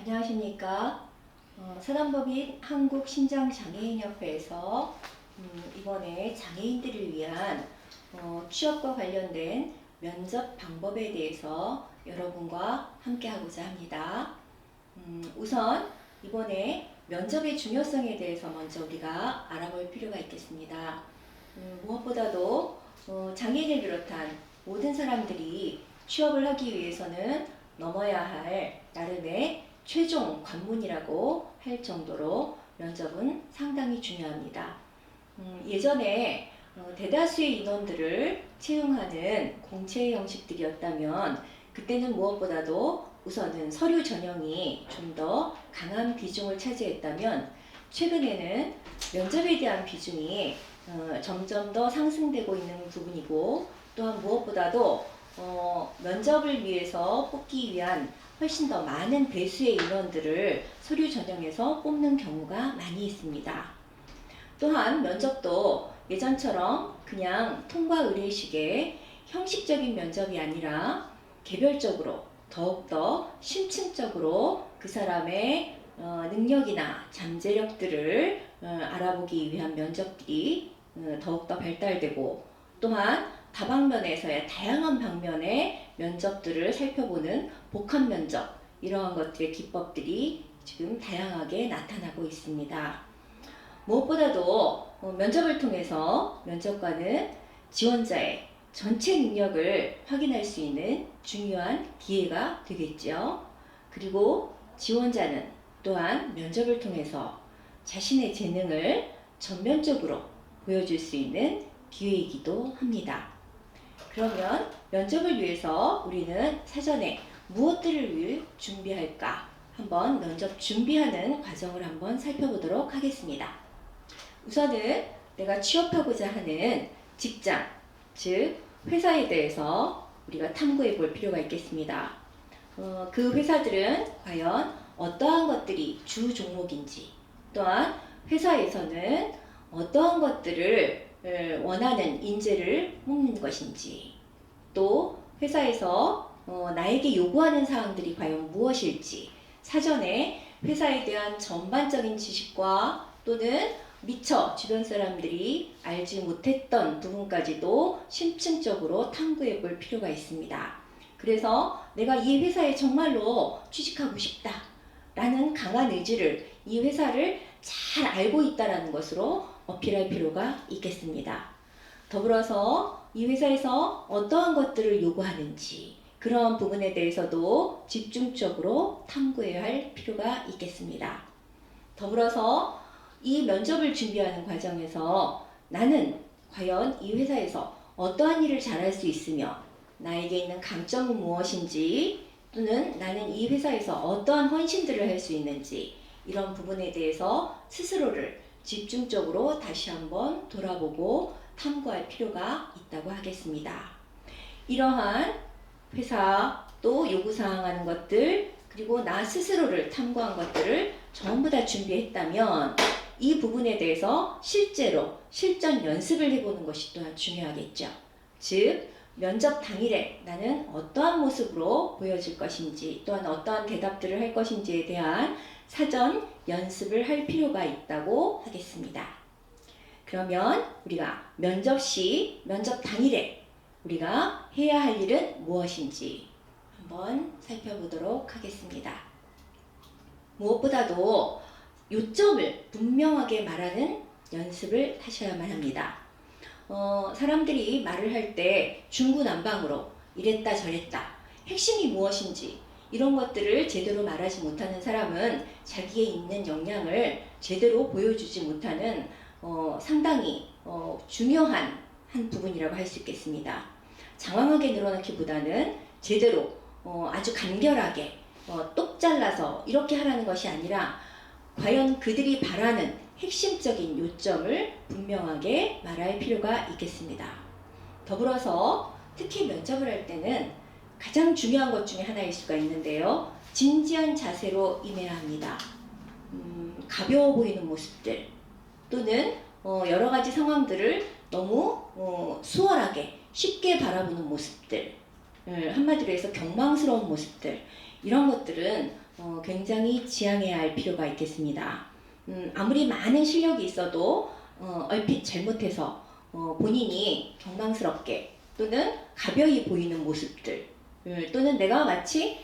안녕하십니까. 사단법인 한국신장장애인협회에서 이번에 장애인들을 위한 취업과 관련된 면접 방법에 대해서 여러분과 함께 하고자 합니다. 우선 이번에 면접의 중요성에 대해서 먼저 우리가 알아볼 필요가 있겠습니다. 무엇보다도 장애인을 비롯한 모든 사람들이 취업을 하기 위해서는 넘어야 할 나름의 최종 관문이라고 할 정도로 면접은 상당히 중요합니다. 예전에 대다수의 인원들을 채용하는 공채 형식들이었다면 그때는 무엇보다도 우선은 서류 전형이 좀 더 강한 비중을 차지했다면 최근에는 면접에 대한 비중이 점점 더 상승되고 있는 부분이고, 또한 무엇보다도 면접을 위해서 뽑기 위한 훨씬 더 많은 배수의 인원들을 서류 전형에서 뽑는 경우가 많이 있습니다. 또한 면접도 예전처럼 그냥 통과 의뢰식의 형식적인 면접이 아니라 개별적으로 더욱더 심층적으로 그 사람의 능력이나 잠재력들을 알아보기 위한 면접들이 더욱더 발달되고, 또한 다방면에서의 다양한 방면의 면접들을 살펴보는 복합 면접, 이러한 것들의 기법들이 지금 다양하게 나타나고 있습니다. 무엇보다도 면접을 통해서 면접관은 지원자의 전체 능력을 확인할 수 있는 중요한 기회가 되겠죠. 그리고 지원자는 또한 면접을 통해서 자신의 재능을 전면적으로 보여줄 수 있는 기회이기도 합니다. 그러면 면접을 위해서 우리는 사전에 무엇들을 준비할까? 한번 면접 준비하는 과정을 한번 살펴보도록 하겠습니다. 우선은 내가 취업하고자 하는 직장, 즉 회사에 대해서 우리가 탐구해 볼 필요가 있겠습니다. 그 회사들은 과연 어떠한 것들이 주 종목인지, 또한 회사에서는 어떠한 것들을 원하는 인재를 뽑는 것인지, 또 회사에서 나에게 요구하는 사항들이 과연 무엇일지 사전에 회사에 대한 전반적인 지식과 또는 미처 주변 사람들이 알지 못했던 부분까지도 심층적으로 탐구해 볼 필요가 있습니다. 그래서 내가 이 회사에 정말로 취직하고 싶다 라는 강한 의지를, 이 회사를 잘 알고 있다는 것으로 어필할 필요가 있겠습니다. 더불어서 이 회사에서 어떠한 것들을 요구하는지, 그런 부분에 대해서도 집중적으로 탐구해야 할 필요가 있겠습니다. 더불어서 이 면접을 준비하는 과정에서 나는 과연 이 회사에서 어떠한 일을 잘할 수 있으며 나에게 있는 강점은 무엇인지, 또는 나는 이 회사에서 어떠한 헌신들을 할 수 있는지, 이런 부분에 대해서 스스로를 집중적으로 다시 한번 돌아보고 탐구할 필요가 있다고 하겠습니다. 이러한 회사 또 요구사항 하는 것들, 그리고 나 스스로를 탐구한 것들을 전부 다 준비했다면 이 부분에 대해서 실제로 실전 연습을 해보는 것이 또한 중요하겠죠. 즉 면접 당일에 나는 어떠한 모습으로 보여질 것인지, 또한 어떠한 대답들을 할 것인지에 대한 사전 연습을 할 필요가 있다고 하겠습니다. 그러면 우리가 면접 시, 면접 당일에 우리가 해야 할 일은 무엇인지 한번 살펴보도록 하겠습니다. 무엇보다도 요점을 분명하게 말하는 연습을 하셔야만 합니다. 사람들이 말을 할 때 중구난방으로 이랬다 저랬다, 핵심이 무엇인지 이런 것들을 제대로 말하지 못하는 사람은 자기의 있는 역량을 제대로 보여주지 못하는 상당히 중요한 한 부분이라고 할 수 있겠습니다. 장황하게 늘어놓기보다는 제대로 아주 간결하게 똑 잘라서 이렇게 하라는 것이 아니라 과연 그들이 바라는 핵심적인 요점을 분명하게 말할 필요가 있겠습니다. 더불어서 특히 면접을 할 때는 가장 중요한 것 중에 하나일 수가 있는데요. 진지한 자세로 임해야 합니다. 가벼워 보이는 모습들, 또는 여러 가지 상황들을 너무 수월하게 쉽게 바라보는 모습들, 한마디로 해서 경망스러운 모습들, 이런 것들은 굉장히 지양해야 할 필요가 있겠습니다. 아무리 많은 실력이 있어도 얼핏 잘못해서 본인이 경망스럽게 또는 가벼이 보이는 모습들, 또는 내가 마치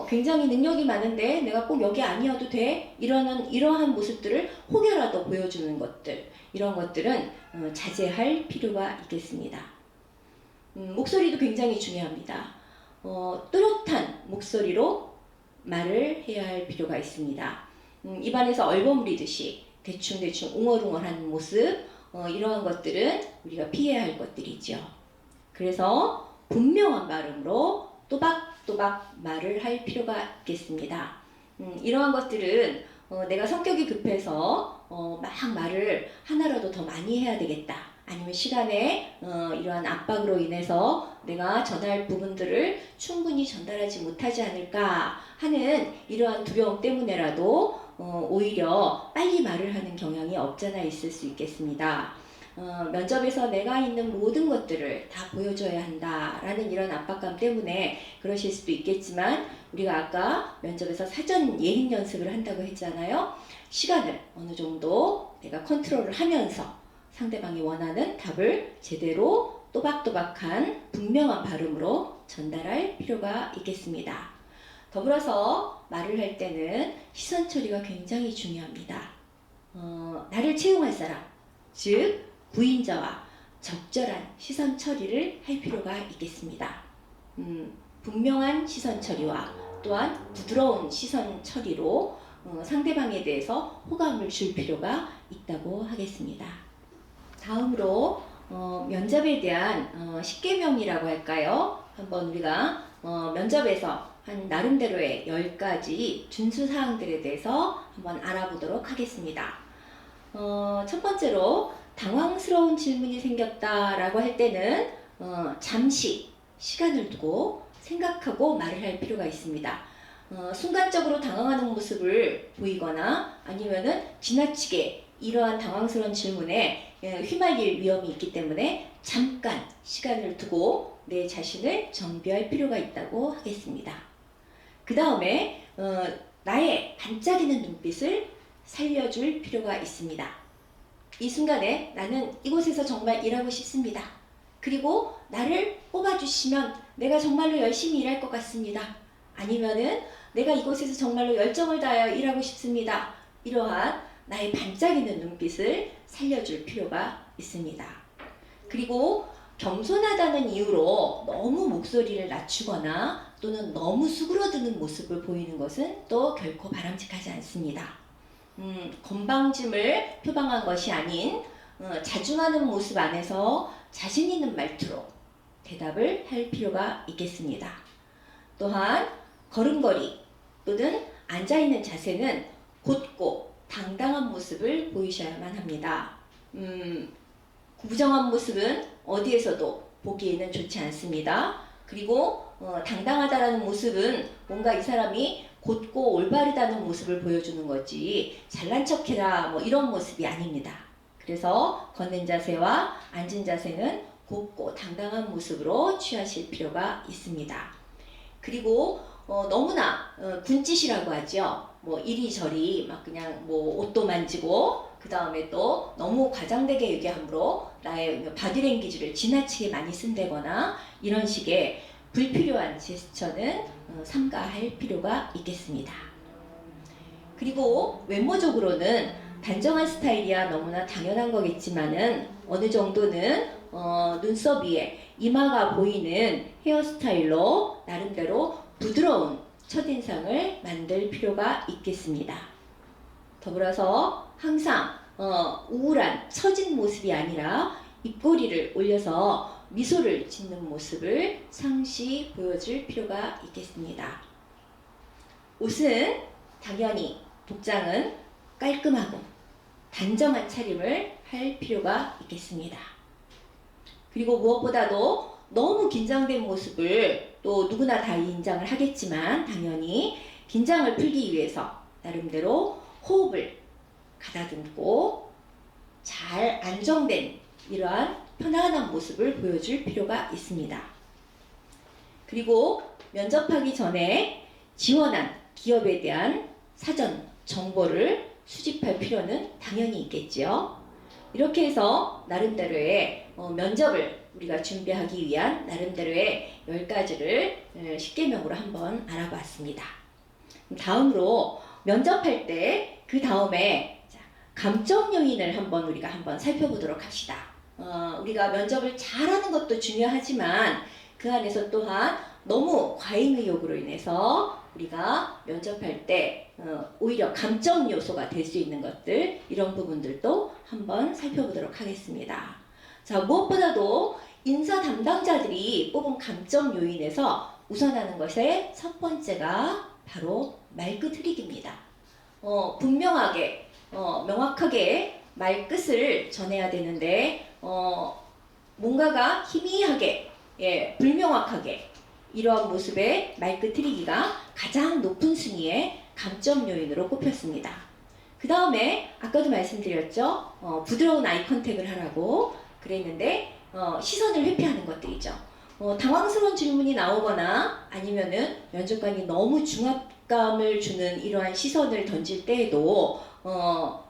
굉장히 능력이 많은데 내가 꼭 여기 아니어도 돼, 이러한 모습들을 혹여라도 보여주는 것들, 이런 것들은 자제할 필요가 있겠습니다. 목소리도 굉장히 중요합니다. 또렷한 목소리로 말을 해야 할 필요가 있습니다. 입안에서 얼버무리듯이 대충대충 웅얼웅얼한 모습, 이러한 것들은 우리가 피해야 할 것들이죠. 그래서 분명한 발음으로 또박또박 말을 할 필요가 있겠습니다. 이러한 것들은 내가 성격이 급해서 막 말을 하나라도 더 많이 해야 되겠다, 아니면 시간에 이러한 압박으로 인해서 내가 전할 부분들을 충분히 전달하지 못하지 않을까 하는 이러한 두려움 때문에라도 오히려 빨리 말을 하는 경향이 없잖아 있을 수 있겠습니다. 면접에서 내가 있는 모든 것들을 다 보여줘야 한다라는 이런 압박감 때문에 그러실 수도 있겠지만, 우리가 아까 면접에서 사전 예행 연습을 한다고 했잖아요. 시간을 어느 정도 내가 컨트롤을 하면서 상대방이 원하는 답을 제대로 또박또박한 분명한 발음으로 전달할 필요가 있겠습니다. 더불어서 말을 할 때는 시선 처리가 굉장히 중요합니다. 나를 채용할 사람, 즉 구인자와 적절한 시선 처리를 할 필요가 있겠습니다. 분명한 시선 처리와 또한 부드러운 시선 처리로 상대방에 대해서 호감을 줄 필요가 있다고 하겠습니다. 다음으로 면접에 대한 10계명이라고 할까요? 한번 우리가 면접에서 한 나름대로의 10가지 준수사항들에 대해서 한번 알아보도록 하겠습니다. 첫 번째로 당황스러운 질문이 생겼다라고 할 때는 잠시 시간을 두고 생각하고 말을 할 필요가 있습니다. 순간적으로 당황하는 모습을 보이거나 아니면은 지나치게 이러한 당황스러운 질문에 휘말릴 위험이 있기 때문에 잠깐 시간을 두고 내 자신을 정비할 필요가 있다고 하겠습니다. 그 다음에 나의 반짝이는 눈빛을 살려줄 필요가 있습니다. 이 순간에 나는 이곳에서 정말 일하고 싶습니다. 그리고 나를 뽑아주시면 내가 정말로 열심히 일할 것 같습니다. 아니면은 내가 이곳에서 정말로 열정을 다하여 일하고 싶습니다. 이러한 나의 반짝이는 눈빛을 살려줄 필요가 있습니다. 그리고 겸손하다는 이유로 너무 목소리를 낮추거나 또는 너무 수그러드는 모습을 보이는 것은 또 결코 바람직하지 않습니다. 건방짐을 표방한 것이 아닌 자중하는 모습 안에서 자신 있는 말투로 대답을 할 필요가 있겠습니다. 또한 걸음걸이 또는 앉아있는 자세는 곧고 당당한 모습을 보이셔야만 합니다. 부정한 모습은 어디에서도 보기에는 좋지 않습니다. 그리고 당당하다라는 모습은 뭔가 이 사람이 곧고 올바르다는 모습을 보여주는 거지 잘난 척해라 뭐 이런 모습이 아닙니다. 그래서 걷는 자세와 앉은 자세는 곧고 당당한 모습으로 취하실 필요가 있습니다. 그리고 너무나 군짓이라고 하죠. 뭐 이리저리 막 그냥 뭐 옷도 만지고 그 다음에 또 너무 과장되게 얘기함으로 나의 바디랭귀지를 지나치게 많이 쓴다거나 이런 식의 불필요한 제스처는 삼가할 필요가 있겠습니다. 그리고 외모적으로는 단정한 스타일이야 너무나 당연한 거겠지만은 어느 정도는 눈썹 위에 이마가 보이는 헤어스타일로 나름대로 부드러운 첫인상을 만들 필요가 있겠습니다. 더불어서 항상 우울한 처진 모습이 아니라 입꼬리를 올려서 미소를 짓는 모습을 상시 보여줄 필요가 있겠습니다. 옷은 당연히 복장은 깔끔하고 단정한 차림을 할 필요가 있겠습니다. 그리고 무엇보다도 너무 긴장된 모습을 또 누구나 다 인정을 하겠지만 당연히 긴장을 풀기 위해서 나름대로 호흡을 가다듬고 잘 안정된 이러한 편안한 모습을 보여줄 필요가 있습니다. 그리고 면접하기 전에 지원한 기업에 대한 사전 정보를 수집할 필요는 당연히 있겠지요. 이렇게 해서 나름대로의 면접을 우리가 준비하기 위한 나름대로의 10가지를 10개명으로 한번 알아봤습니다. 다음으로 면접할 때 그 다음에 감점 요인을 우리가 한번 살펴보도록 합시다. 우리가 면접을 잘하는 것도 중요하지만 그 안에서 또한 너무 과잉 의욕으로 인해서 우리가 면접할 때 오히려 감점 요소가 될 수 있는 것들, 이런 부분들도 한번 살펴보도록 하겠습니다. 자, 무엇보다도 인사 담당자들이 뽑은 감점 요인에서 우선하는 것의 첫 번째가 바로 말끝 흐리기입니다. 분명하게, 명확하게 말끝을 전해야 되는데 뭔가가 희미하게, 불명확하게 이러한 모습의 말끝 흐리기가 가장 높은 순위의 감점 요인으로 꼽혔습니다. 그 다음에 아까도 말씀드렸죠. 부드러운 아이 컨택을 하라고 그랬는데 시선을 회피하는 것들이죠. 당황스러운 질문이 나오거나 아니면은 면접관이 너무 중압감을 주는 이러한 시선을 던질 때에도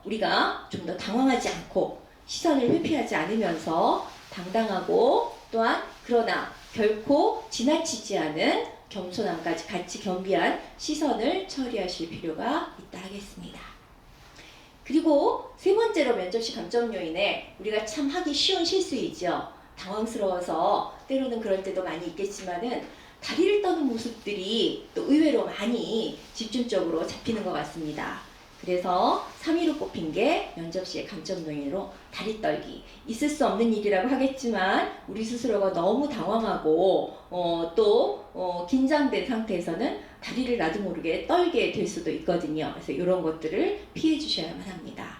우리가 좀 더 당황하지 않고 시선을 회피하지 않으면서 당당하고 또한 그러나 결코 지나치지 않은 겸손함까지 같이 겸비한 시선을 처리하실 필요가 있다 하겠습니다. 그리고 세 번째로 면접시 감점 요인에 우리가 참 하기 쉬운 실수이죠. 당황스러워서 때로는 그럴 때도 많이 있겠지만은 다리를 떠는 모습들이 또 의외로 많이 집중적으로 잡히는 것 같습니다. 그래서 3위로 꼽힌 게 면접시의 감점 요인으로 다리 떨기. 있을 수 없는 일이라고 하겠지만 우리 스스로가 너무 당황하고 또 긴장된 상태에서는 다리를 나도 모르게 떨게 될 수도 있거든요. 그래서 이런 것들을 피해 주셔야만 합니다.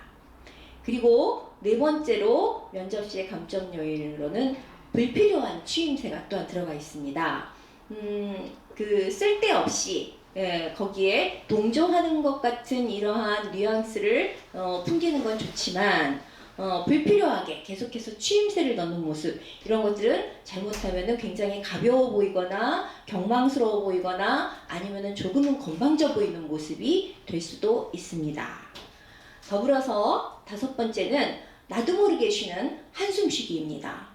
그리고 네 번째로 면접시의 감점 요인으로는 불필요한 추임새가 또한 들어가 있습니다. 그 쓸데없이 거기에 동조하는 것 같은 이러한 뉘앙스를 풍기는 건 좋지만 불필요하게 계속해서 추임새를 넣는 모습, 이런 것들은 잘못하면 굉장히 가벼워 보이거나 경망스러워 보이거나 아니면 조금은 건방져 보이는 모습이 될 수도 있습니다. 더불어서 다섯 번째는 나도 모르게 쉬는 한숨 쉬기입니다.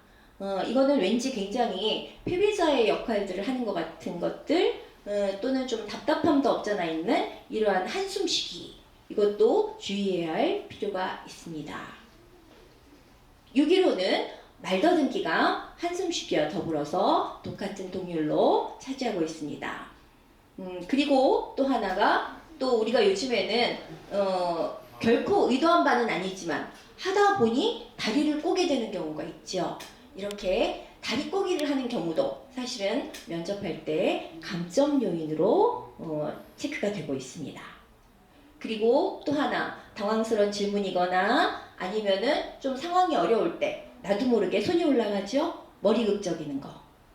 이거는 왠지 굉장히 패배자의 역할들을 하는 것 같은 것들, 또는 좀 답답함도 없잖아 있는 이러한 한숨 쉬기, 이것도 주의해야 할 필요가 있습니다. 6위로는 말더듬기가 한숨 쉬기와 더불어서 똑같은 동률로 차지하고 있습니다. 그리고 또 하나가, 또 우리가 요즘에는 결코 의도한 바는 아니지만 하다 보니 다리를 꼬게 되는 경우가 있죠. 이렇게 다리 꼬기를 하는 경우도 사실은 면접할 때 감점 요인으로 체크가 되고 있습니다. 그리고 또 하나, 당황스러운 질문이거나 아니면은 좀 상황이 어려울 때 나도 모르게 손이 올라가죠? 머리 극적이는 거.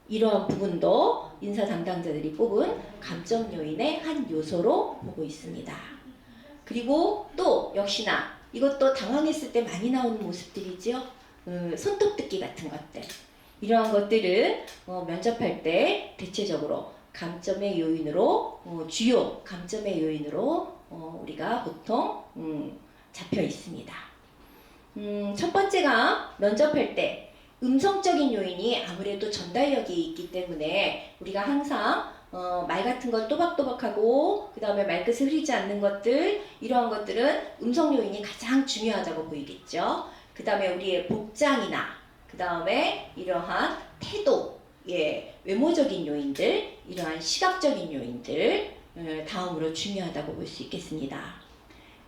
이러한 부분도 인사 담당자들이 뽑은 감점 요인의 한 요소로 보고 있습니다. 그리고 또 역시나 이것도 당황했을 때 많이 나오는 모습들이죠. 손톱 뜯기 같은 것들. 이러한 것들은 면접할 때 대체적으로 감점의 요인으로, 주요 감점의 요인으로 우리가 보통 잡혀 있습니다. 첫 번째가 면접할 때 음성적인 요인이 아무래도 전달력이 있기 때문에 우리가 항상 말 같은 걸 또박또박하고 그 다음에 말끝을 흐리지 않는 것들, 이러한 것들은 음성 요인이 가장 중요하다고 보이겠죠. 그 다음에 우리의 복장이나 그 다음에 이러한 태도, 외모적인 요인들, 이러한 시각적인 요인들 다음으로 중요하다고 볼 수 있겠습니다.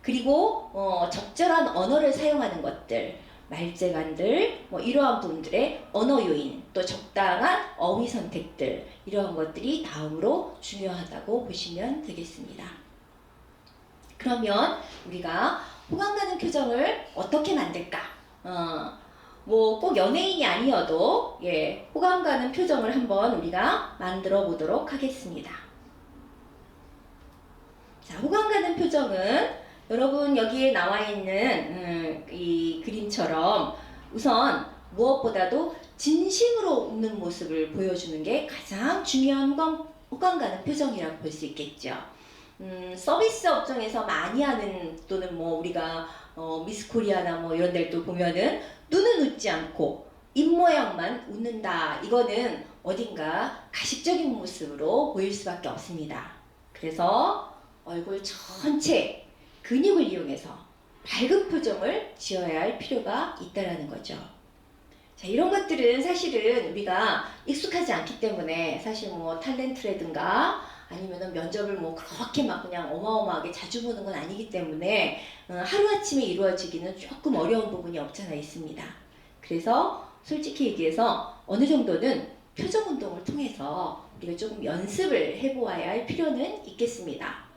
그리고 적절한 언어를 사용하는 것들, 말재간들, 이러한 부분들의 언어 요인, 또 적당한 어휘 선택들, 이러한 것들이 다음으로 중요하다고 보시면 되겠습니다. 그러면 우리가 호감 가는 표정을 어떻게 만들까? 꼭 연예인이 아니어도 호감 가는 표정을 한번 우리가 만들어 보도록 하겠습니다. 자, 호감 가는 표정은 여러분 여기에 나와 있는 이 그림처럼 우선 무엇보다도 진심으로 웃는 모습을 보여주는 게 가장 중요한 호감 가는 표정이라고 볼 수 있겠죠. 서비스 업종에서 많이 하는 또는 뭐 우리가 미스 코리아나 뭐 이런 데를 또 보면은 눈은 웃지 않고 입모양만 웃는다. 이거는 어딘가 가식적인 모습으로 보일 수밖에 없습니다. 그래서 얼굴 전체 근육을 이용해서 밝은 표정을 지어야 할 필요가 있다라는 거죠. 자, 이런 것들은 사실은 우리가 익숙하지 않기 때문에 사실 뭐 탤런트라든가 아니면은 면접을 뭐 그렇게 막 그냥 어마어마하게 자주 보는 건 아니기 때문에 하루아침에 이루어지기는 조금 어려운 부분이 없잖아 있습니다. 그래서 솔직히 얘기해서 어느 정도는 표정 운동을 통해서 우리가 조금 연습을 해보아야 할 필요는 있겠습니다.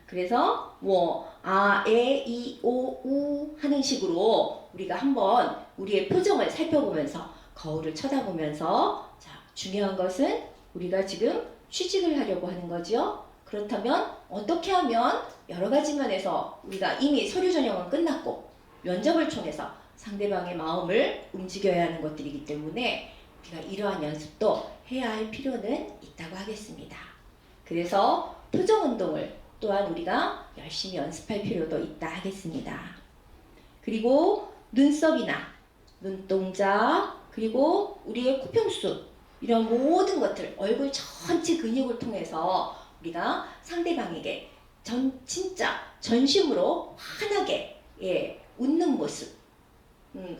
그래서 뭐 아, 에, 이, 오, 우 하는 식으로 우리가 한번 우리의 표정을 살펴보면서 거울을 쳐다보면서 자, 중요한 것은 우리가 지금 취직을 하려고 하는 거죠. 그렇다면 어떻게 하면 여러 가지 면에서 우리가 이미 서류 전형은 끝났고 면접을 통해서 상대방의 마음을 움직여야 하는 것들이기 때문에 우리가 이러한 연습도 해야 할 필요는 있다고 하겠습니다. 그래서 표정 운동을 또한 우리가 열심히 연습할 필요도 있다 하겠습니다. 그리고 눈썹이나 눈동자 그리고 우리의 코평수 이런 모든 것들 얼굴 전체 근육을 통해서 우리가 상대방에게 진짜 전심으로 환하게 웃는 모습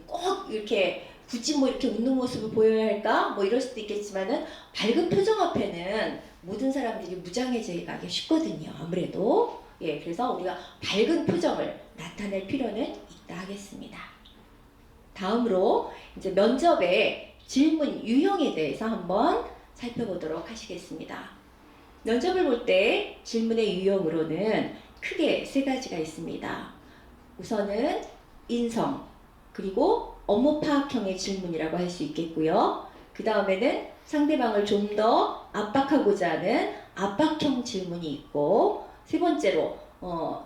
꼭 이렇게 굳이 뭐 이렇게 웃는 모습을 보여야 할까? 뭐 이럴 수도 있겠지만은 밝은 표정 앞에는 모든 사람들이 무장해제 가기 쉽거든요. 아무래도 그래서 우리가 밝은 표정을 나타낼 필요는 있다 하겠습니다. 다음으로 이제 면접의 질문 유형에 대해서 한번 살펴보도록 하시겠습니다. 면접을 볼 때 질문의 유형으로는 크게 세 가지가 있습니다. 우선은 인성, 그리고 업무 파악형의 질문이라고 할 수 있겠고요. 그 다음에는 상대방을 좀 더 압박하고자 하는 압박형 질문이 있고, 세 번째로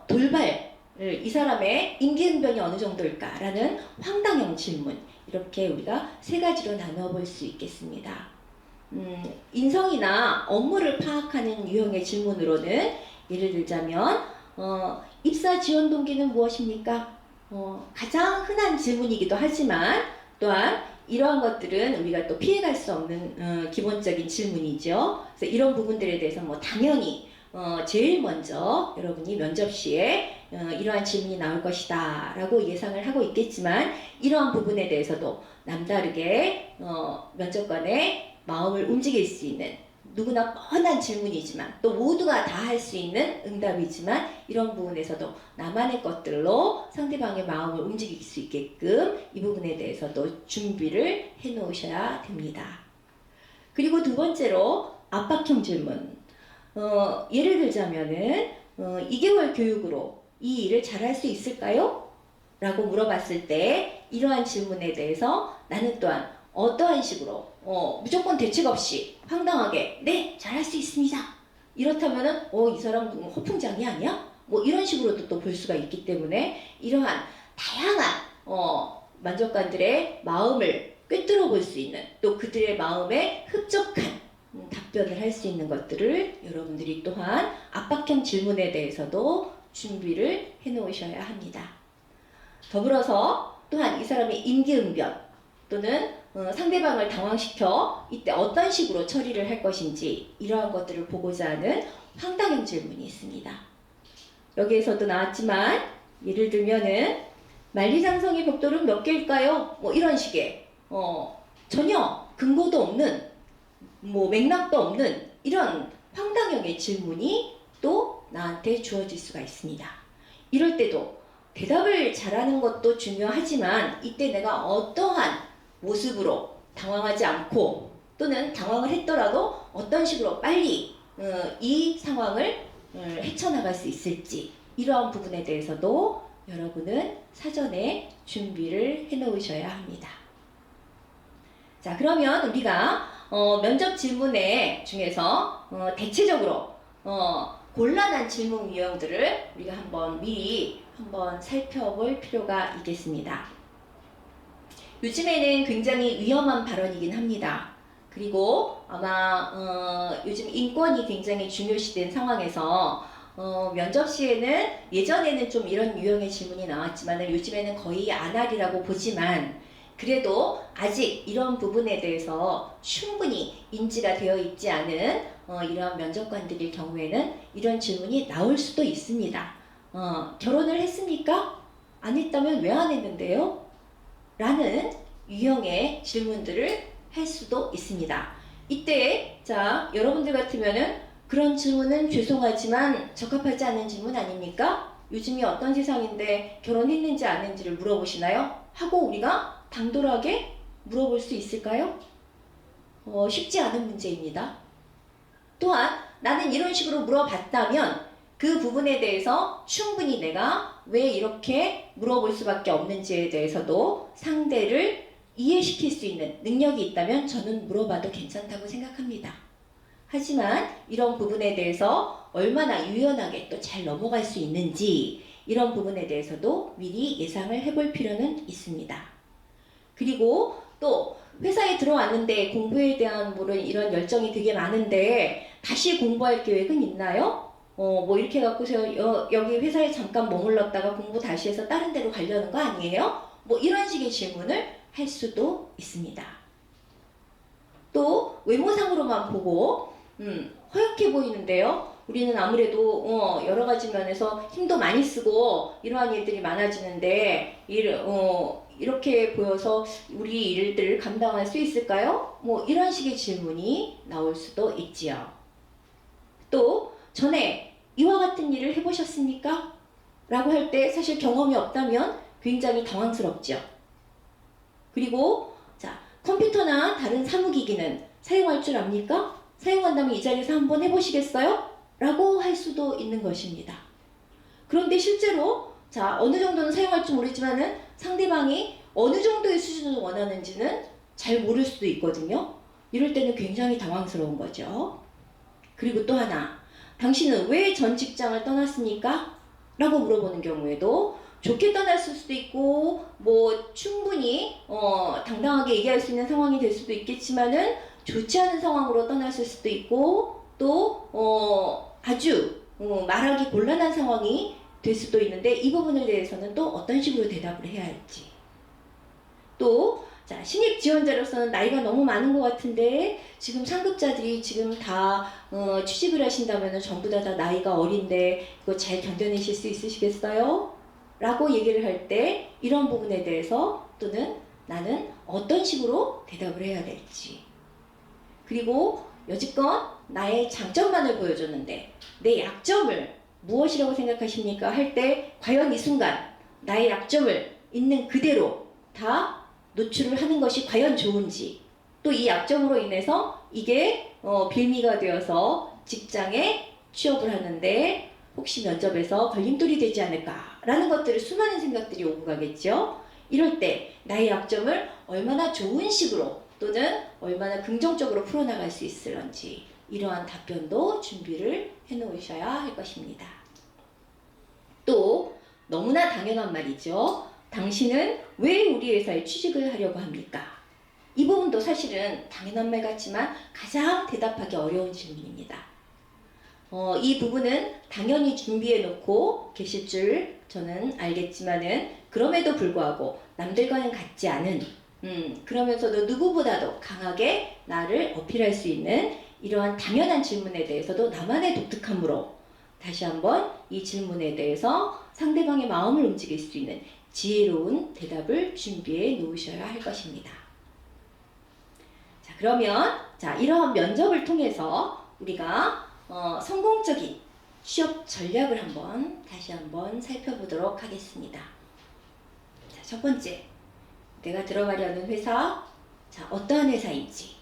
돌발, 이 사람의 임기응변이 어느 정도일까라는 황당형 질문, 이렇게 우리가 세 가지로 나눠볼 수 있겠습니다. 인성이나 업무를 파악하는 유형의 질문으로는 예를 들자면 입사 지원 동기는 무엇입니까? 가장 흔한 질문이기도 하지만 또한 이러한 것들은 우리가 또 피해갈 수 없는 기본적인 질문이죠. 그래서 이런 부분들에 대해서 뭐 당연히 제일 먼저 여러분이 면접 시에 이러한 질문이 나올 것이다 라고 예상을 하고 있겠지만 이러한 부분에 대해서도 남다르게 면접관의 마음을 움직일 수 있는 누구나 뻔한 질문이지만 또 모두가 다 할 수 있는 응답이지만 이런 부분에서도 나만의 것들로 상대방의 마음을 움직일 수 있게끔 이 부분에 대해서도 준비를 해 놓으셔야 됩니다. 그리고 두 번째로 압박형 질문. 예를 들자면은 2개월 교육으로 이 일을 잘할 수 있을까요? 라고 물어봤을 때 이러한 질문에 대해서 나는 또한 어떠한 식으로 무조건 대책 없이 황당하게 네 잘할 수 있습니다. 이렇다면은 이 사람 허풍장이 아니야? 뭐 이런 식으로도 또 볼 수가 있기 때문에 이러한 다양한 만족관들의 마음을 꿰뚫어 볼 수 있는 또 그들의 마음에 흡족한 답변을 할 수 있는 것들을 여러분들이 또한 압박형 질문에 대해서도 준비를 해 놓으셔야 합니다. 더불어서 또한 이 사람의 임기응변 또는 상대방을 당황시켜 이때 어떤 식으로 처리를 할 것인지 이러한 것들을 보고자 하는 황당형 질문이 있습니다. 여기에서도 나왔지만 예를 들면은 만리장성의 벽돌은 몇 개일까요? 뭐 이런 식의 전혀 근거도 없는 뭐 맥락도 없는 이런 황당형의 질문이 또 나한테 주어질 수가 있습니다. 이럴 때도 대답을 잘하는 것도 중요하지만 이때 내가 어떠한 모습으로 당황하지 않고 또는 당황을 했더라도 어떤 식으로 빨리 이 상황을 헤쳐나갈 수 있을지 이러한 부분에 대해서도 여러분은 사전에 준비를 해 놓으셔야 합니다. 자, 그러면 우리가 면접 질문에 중에서 대체적으로 곤란한 질문 유형들을 우리가 미리 한번 살펴볼 필요가 있겠습니다. 요즘에는 굉장히 위험한 발언이긴 합니다. 그리고 아마 요즘 인권이 굉장히 중요시된 상황에서 면접 시에는 예전에는 좀 이런 유형의 질문이 나왔지만 요즘에는 거의 안 하리라고 보지만 그래도 아직 이런 부분에 대해서 충분히 인지가 되어 있지 않은 이런 면접관들일 경우에는 이런 질문이 나올 수도 있습니다. 결혼을 했습니까? 안 했다면 왜 안 했는데요? 라는 유형의 질문들을 할 수도 있습니다. 이때 자 여러분들 같으면은 그런 질문은 죄송하지만 적합하지 않은 질문 아닙니까? 요즘이 어떤 세상인데 결혼했는지 안 했는지를 물어보시나요? 하고 우리가 당돌하게 물어볼 수 있을까요? 쉽지 않은 문제입니다. 또한 나는 이런 식으로 물어봤다면 그 부분에 대해서 충분히 내가 왜 이렇게 물어볼 수밖에 없는지에 대해서도 상대를 이해시킬 수 있는 능력이 있다면 저는 물어봐도 괜찮다고 생각합니다. 하지만 이런 부분에 대해서 얼마나 유연하게 또 잘 넘어갈 수 있는지 이런 부분에 대해서도 미리 예상을 해볼 필요는 있습니다. 그리고 또 회사에 들어왔는데 공부에 대한 이런 열정이 되게 많은데 다시 공부할 계획은 있나요? 뭐 이렇게 해갖고서 여기 회사에 잠깐 머물렀다가 공부 다시 해서 다른 데로 가려는 거 아니에요? 뭐 이런 식의 질문을 할 수도 있습니다. 또 외모상으로만 보고 허약해 보이는데요. 우리는 아무래도 여러 가지 면에서 힘도 많이 쓰고 이러한 일들이 많아지는데 이렇게 보여서 우리 일들을 감당할 수 있을까요? 뭐 이런 식의 질문이 나올 수도 있지요. 또 전에 이와 같은 일을 해보셨습니까? 라고 할 때 사실 경험이 없다면 굉장히 당황스럽죠. 그리고 자 컴퓨터나 다른 사무기기는 사용할 줄 압니까? 사용한다면 이 자리에서 한번 해보시겠어요? 라고 할 수도 있는 것입니다. 그런데 실제로 자 어느 정도는 사용할 줄 모르지만은 상대방이 어느 정도의 수준을 원하는지는 잘 모를 수도 있거든요. 이럴 때는 굉장히 당황스러운 거죠. 그리고 또 하나, 당신은 왜 전 직장을 떠났습니까? 라고 물어보는 경우에도 좋게 떠났을 수도 있고 뭐 충분히 당당하게 얘기할 수 있는 상황이 될 수도 있겠지만은 좋지 않은 상황으로 떠났을 수도 있고 또 아주 말하기 곤란한 상황이 될 수도 있는데 이 부분에 대해서는 또 어떤 식으로 대답을 해야 할지 또 자, 신입 지원자로서는 나이가 너무 많은 것 같은데 지금 상급자들이 지금 다 취직을 하신다면 전부 다 나이가 어린데 그거 잘 견뎌내실 수 있으시겠어요? 라고 얘기를 할 때 이런 부분에 대해서 또는 나는 어떤 식으로 대답을 해야 될지 그리고 여지껏 나의 장점만을 보여줬는데 내 약점을 무엇이라고 생각하십니까? 할 때 과연 이 순간 나의 약점을 있는 그대로 다 노출을 하는 것이 과연 좋은지 또 이 약점으로 인해서 이게 빌미가 되어서 직장에 취업을 하는데 혹시 면접에서 걸림돌이 되지 않을까라는 것들을 수많은 생각들이 오고 가겠죠. 이럴 때 나의 약점을 얼마나 좋은 식으로 또는 얼마나 긍정적으로 풀어나갈 수 있을런지 이러한 답변도 준비를 해놓으셔야 할 것입니다. 또 너무나 당연한 말이죠. 당신은 왜 우리 회사에 취직을 하려고 합니까? 이 부분도 사실은 당연한 말 같지만 가장 대답하기 어려운 질문입니다. 이 부분은 당연히 준비해 놓고 계실 줄 저는 알겠지만은 그럼에도 불구하고 남들과는 같지 않은 그러면서도 누구보다도 강하게 나를 어필할 수 있는 이러한 당연한 질문에 대해서도 나만의 독특함으로 다시 한번 이 질문에 대해서 상대방의 마음을 움직일 수 있는 지혜로운 대답을 준비해 놓으셔야 할 것입니다. 자, 그러면 자, 이러한 면접을 통해서 우리가 성공적인 취업 전략을 다시 한번 살펴보도록 하겠습니다. 자, 첫 번째, 내가 들어가려는 회사, 자, 어떠한 회사인지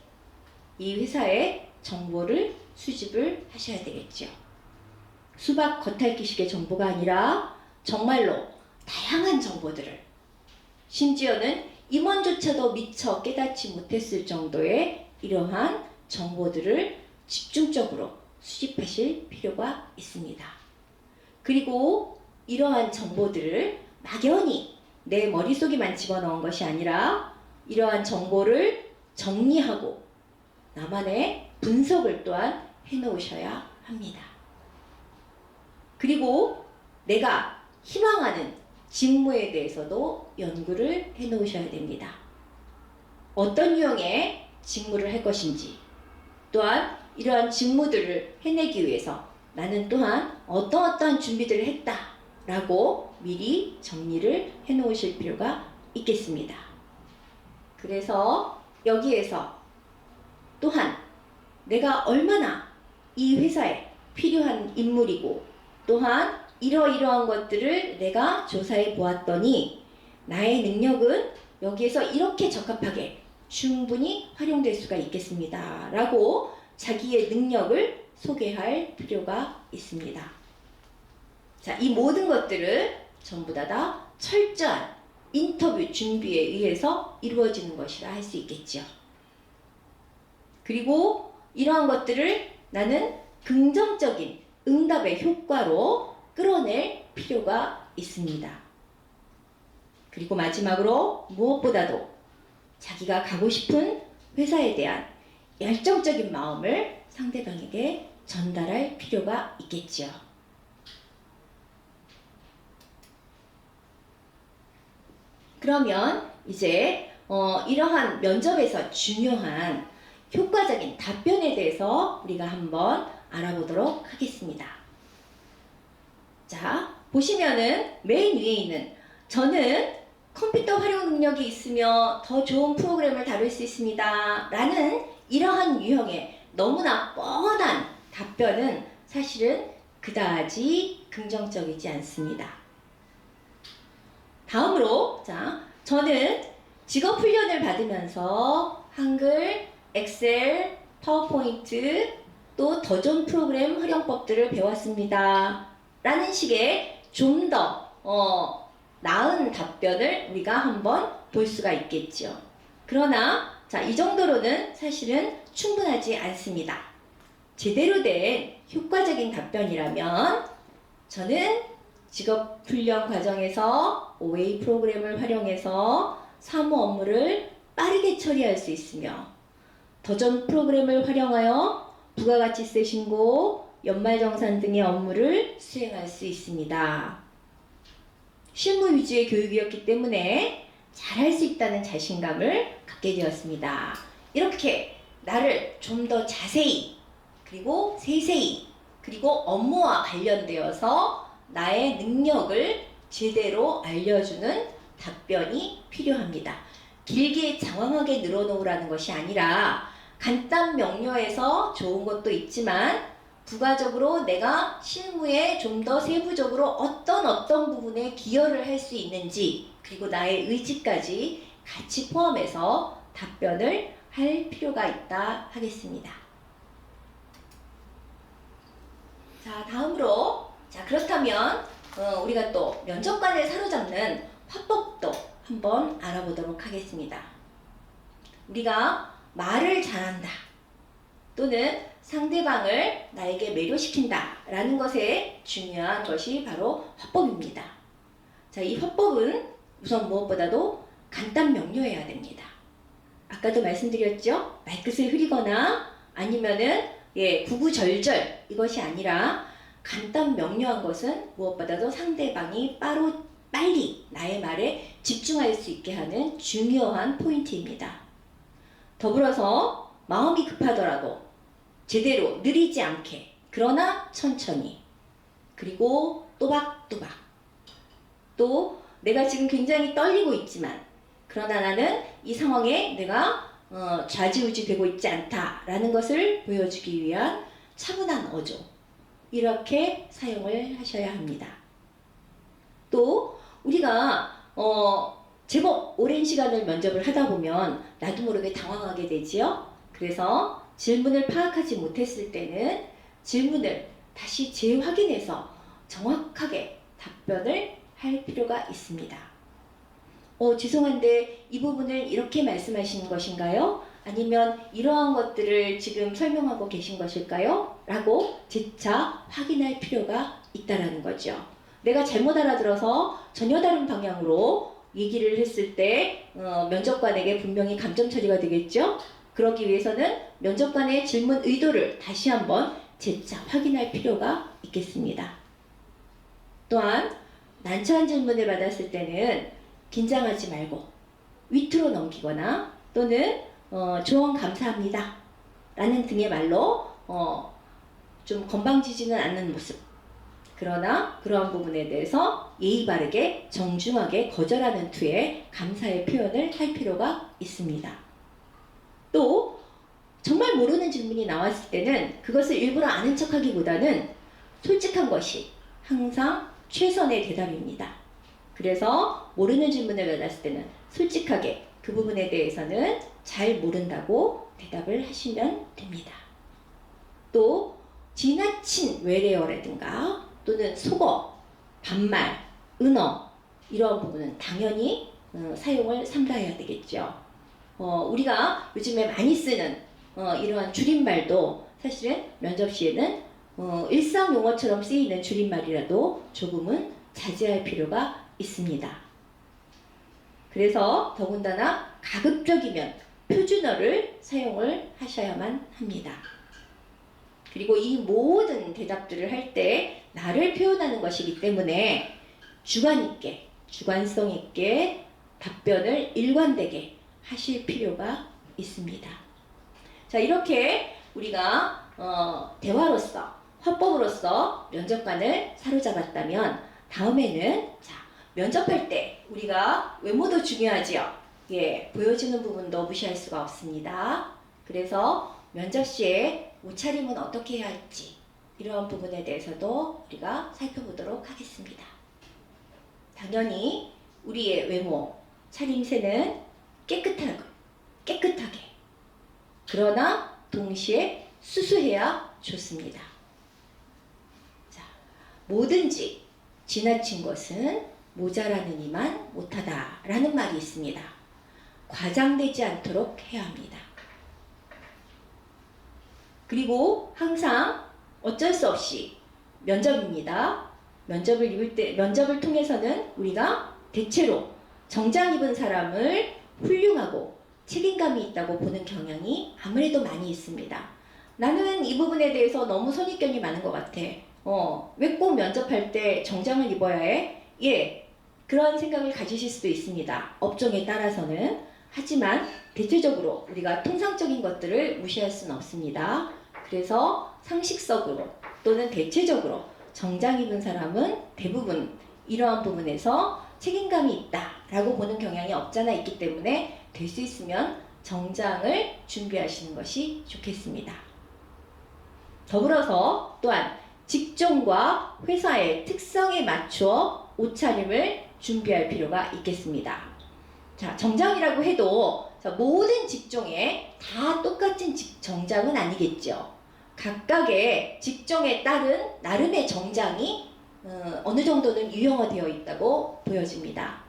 이 회사의 정보를 수집을 하셔야 되겠죠. 수박 겉핥기식의 정보가 아니라 정말로 다양한 정보들을 심지어는 임원조차도 미처 깨닫지 못했을 정도의 이러한 정보들을 집중적으로 수집하실 필요가 있습니다. 그리고 이러한 정보들을 막연히 내 머릿속에만 집어넣은 것이 아니라 이러한 정보를 정리하고 나만의 분석을 또한 해놓으셔야 합니다. 그리고 내가 희망하는 직무에 대해서도 연구를 해 놓으셔야 됩니다. 어떤 유형의 직무를 할 것인지, 또한 이러한 직무들을 해내기 위해서 나는 또한 어떠한 준비들을 했다 라고 미리 정리를 해 놓으실 필요가 있겠습니다. 그래서 여기에서 또한 내가 얼마나 이 회사에 필요한 인물이고, 또한 이러이러한 것들을 내가 조사해 보았더니 나의 능력은 여기에서 이렇게 적합하게 충분히 활용될 수가 있겠습니다 라고 자기의 능력을 소개할 필요가 있습니다. 자, 이 모든 것들을 전부 다 철저한 인터뷰 준비에 의해서 이루어지는 것이라 할 수 있겠죠. 그리고 이러한 것들을 나는 긍정적인 응답의 효과로 끌어낼 필요가 있습니다. 그리고 마지막으로 무엇보다도 자기가 가고 싶은 회사에 대한 열정적인 마음을 상대방에게 전달할 필요가 있겠지요. 그러면 이제 이러한 면접에서 중요한 효과적인 답변에 대해서 우리가 한번 알아보도록 하겠습니다. 자, 보시면은 맨 위에 있는 저는 컴퓨터 활용 능력이 있으며 더 좋은 프로그램을 다룰 수 있습니다 라는 이러한 유형의 너무나 뻔한 답변은 사실은 그다지 긍정적이지 않습니다. 다음으로, 자, 저는 직업 훈련을 받으면서 한글, 엑셀, 파워포인트, 또 더 좋은 프로그램 활용법들을 배웠습니다 라는 식의 좀 더 나은 답변을 우리가 한번 볼 수가 있겠죠. 그러나 자, 이 정도로는 사실은 충분하지 않습니다. 제대로 된 효과적인 답변이라면 저는 직업훈련 과정에서 OA 프로그램을 활용해서 사무 업무를 빠르게 처리할 수 있으며 더전 프로그램을 활용하여 부가가치세 신고, 연말정산 등의 업무를 수행할 수 있습니다. 실무 위주의 교육이었기 때문에 잘할 수 있다는 자신감을 갖게 되었습니다. 이렇게 나를 좀 더 자세히, 그리고 세세히, 그리고 업무와 관련되어서 나의 능력을 제대로 알려주는 답변이 필요합니다. 길게 장황하게 늘어놓으라는 것이 아니라 간단 명료해서 좋은 것도 있지만 부가적으로 내가 실무에 좀 더 세부적으로 어떤 부분에 기여를 할 수 있는지, 그리고 나의 의지까지 같이 포함해서 답변을 할 필요가 있다 하겠습니다. 자, 다음으로, 자, 그렇다면 우리가 또 면접관을 사로잡는 화법도 한번 알아보도록 하겠습니다. 우리가 말을 잘한다, 또는 상대방을 나에게 매료시킨다 라는 것에 중요한 것이 바로 화법입니다. 자, 이 화법은 우선 무엇보다도 간단 명료해야 됩니다. 아까도 말씀드렸죠? 말끝을 흐리거나 아니면은 구구절절 이것이 아니라 간단 명료한 것은 무엇보다도 상대방이 빨리 나의 말에 집중할 수 있게 하는 중요한 포인트입니다. 더불어서 마음이 급하더라도 제대로 느리지 않게, 그러나 천천히, 그리고 또박또박, 또 내가 지금 굉장히 떨리고 있지만 그러나 나는 이 상황에 내가 좌지우지 되고 있지 않다라는 것을 보여주기 위한 차분한 어조, 이렇게 사용을 하셔야 합니다. 또 우리가 제법 오랜 시간을 면접을 하다 보면 나도 모르게 당황하게 되지요. 그래서 질문을 파악하지 못했을 때는 질문을 다시 재확인해서 정확하게 답변을 할 필요가 있습니다. 죄송한데 이 부분을 이렇게 말씀하시는 것인가요? 아니면 이러한 것들을 지금 설명하고 계신 것일까요? 라고 재차 확인할 필요가 있다라는 거죠. 내가 잘못 알아들어서 전혀 다른 방향으로 얘기를 했을 때 면접관에게 분명히 감점 처리가 되겠죠? 그러기 위해서는 면접관의 질문 의도를 다시 한번 재차 확인할 필요가 있겠습니다. 또한 난처한 질문을 받았을 때는 긴장하지 말고 위트로 넘기거나 또는 조언 감사합니다 라는 등의 말로 좀 건방지지는 않는 모습, 그러나 그러한 부분에 대해서 예의 바르게 정중하게 거절하는 투에 감사의 표현을 할 필요가 있습니다. 또 정말 모르는 질문이 나왔을 때는 그것을 일부러 아는 척하기보다는 솔직한 것이 항상 최선의 대답입니다. 그래서 모르는 질문을 받았을 때는 솔직하게 그 부분에 대해서는 잘 모른다고 대답을 하시면 됩니다. 또 지나친 외래어라든가 또는 속어, 반말, 은어 이런 부분은 당연히 사용을 삼가해야 되겠죠. 우리가 요즘에 많이 쓰는 이러한 줄임말도 사실은 면접 시에는 일상 용어처럼 쓰이는 줄임말이라도 조금은 자제할 필요가 있습니다. 그래서 더군다나 가급적이면 표준어를 사용을 하셔야만 합니다. 그리고 이 모든 대답들을 할 때 나를 표현하는 것이기 때문에 주관 있게, 주관성 있게 답변을 일관되게 하실 필요가 있습니다. 자, 이렇게 우리가 대화로서, 화법으로서 면접관을 사로잡았다면 다음에는 자, 면접할 때 우리가 외모도 중요하지요. 예, 보여지는 부분도 무시할 수가 없습니다. 그래서 면접 시에 옷차림은 어떻게 해야 할지 이러한 부분에 대해서도 우리가 살펴보도록 하겠습니다. 당연히 우리의 외모, 차림새는 깨끗하게 그러나 동시에 수수해야 좋습니다. 자, 뭐든지 지나친 것은 모자라느니만 못하다 라는 말이 있습니다. 과장되지 않도록 해야 합니다. 그리고 항상 어쩔 수 없이 면접입니다. 면접을 통해서는 우리가 대체로 정장 입은 사람을 훌륭하고 책임감이 있다고 보는 경향이 아무래도 많이 있습니다. 나는 이 부분에 대해서 너무 선입견이 많은 것 같아. 왜 꼭 면접할 때 정장을 입어야 해? 예, 그런 생각을 가지실 수도 있습니다. 업종에 따라서는. 하지만 대체적으로 우리가 통상적인 것들을 무시할 수는 없습니다. 그래서 상식적으로 또는 대체적으로 정장 입은 사람은 대부분 이러한 부분에서 책임감이 있다라고 보는 경향이 없잖아 있기 때문에 될 수 있으면 정장을 준비하시는 것이 좋겠습니다. 더불어서 또한 직종과 회사의 특성에 맞추어 옷차림을 준비할 필요가 있겠습니다. 자, 정장이라고 해도 모든 직종에 다 똑같은 정장은 아니겠죠. 각각의 직종에 따른 나름의 정장이 어느 정도는 유형화되어 있다고 보여집니다.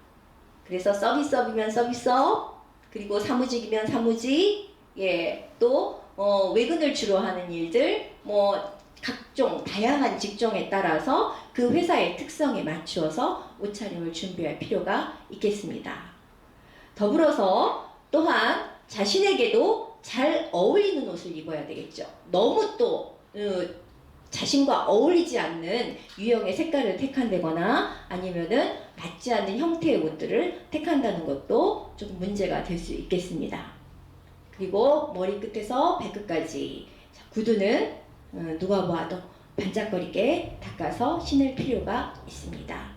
그래서 서비스업이면 서비스업, 그리고 사무직이면 사무직, 예, 또 외근을 주로 하는 일들, 각종 다양한 직종에 따라서 그 회사의 특성에 맞추어서 옷차림을 준비할 필요가 있겠습니다. 더불어서 또한 자신에게도 잘 어울리는 옷을 입어야 되겠죠. 너무 또 자신과 어울리지 않는 유형의 색깔을 택한다거나 아니면은 맞지 않는 형태의 옷들을 택한다는 것도 조금 문제가 될 수 있겠습니다. 그리고 머리끝에서 발끝까지 구두는 누가 보아도 반짝거리게 닦아서 신을 필요가 있습니다.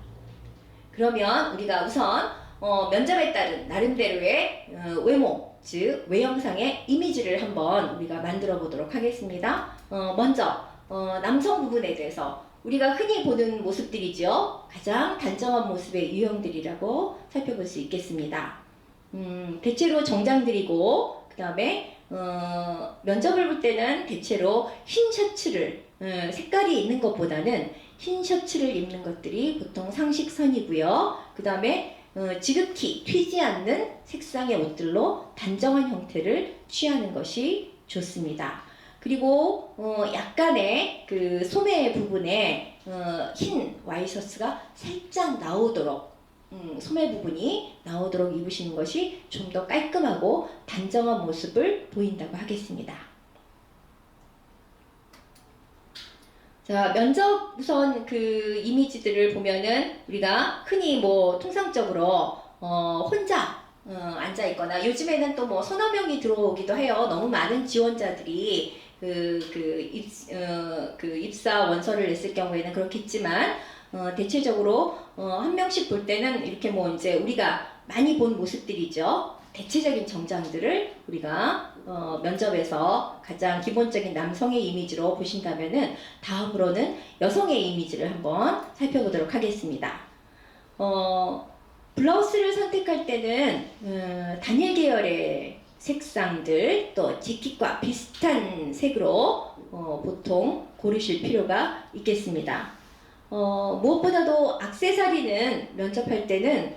그러면 우리가 우선 면접에 따른 나름대로의 외모, 즉 외형상의 이미지를 한번 우리가 만들어 보도록 하겠습니다. 먼저 남성 부분에 대해서 우리가 흔히 보는 모습들이죠. 가장 단정한 모습의 유형들이라고 살펴볼 수 있겠습니다. 대체로 정장들이고 그 다음에 면접을 볼 때는 대체로 흰 셔츠를 색깔이 있는 것보다는 흰 셔츠를 입는 것들이 보통 상식선이고요. 그 다음에 지극히 튀지 않는 색상의 옷들로 단정한 형태를 취하는 것이 좋습니다. 그리고 약간의 그 소매 부분에 흰 와이셔츠가 살짝 나오도록 소매 부분이 나오도록 입으시는 것이 좀 더 깔끔하고 단정한 모습을 보인다고 하겠습니다. 자, 면접 우선 그 이미지들을 보면은 우리가 흔히 뭐 통상적으로 혼자 앉아 있거나 요즘에는 또 뭐 서너 명이 들어오기도 해요. 너무 많은 지원자들이 그 입사 원서를 냈을 경우에는 그렇겠지만 대체적으로 한 명씩 볼 때는 이렇게 뭐 이제 우리가 많이 본 모습들이죠. 대체적인 정장들을 우리가 면접에서 가장 기본적인 남성의 이미지로 보신다면은 다음으로는 여성의 이미지를 한번 살펴보도록 하겠습니다. 블라우스를 선택할 때는 단일 계열의 색상들 또 재킷과 비슷한 색으로 보통 고르실 필요가 있겠습니다. 무엇보다도 액세서리는 면접할 때는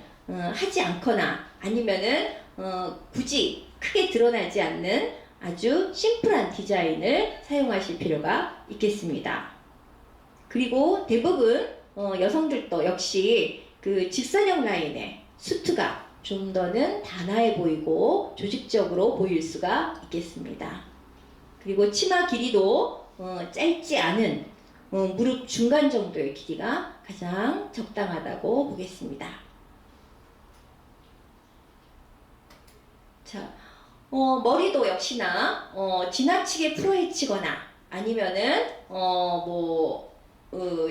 하지 않거나 아니면은 굳이 크게 드러나지 않는 아주 심플한 디자인을 사용하실 필요가 있겠습니다. 그리고 대부분 여성들도 역시 그 직선형 라인의 수트가 좀 더는 단아해 보이고 조직적으로 보일 수가 있겠습니다. 그리고 치마 길이도 짧지 않은 무릎 중간 정도의 길이가 가장 적당하다고 보겠습니다. 자, 머리도 역시나 지나치게 풀어헤치거나 아니면은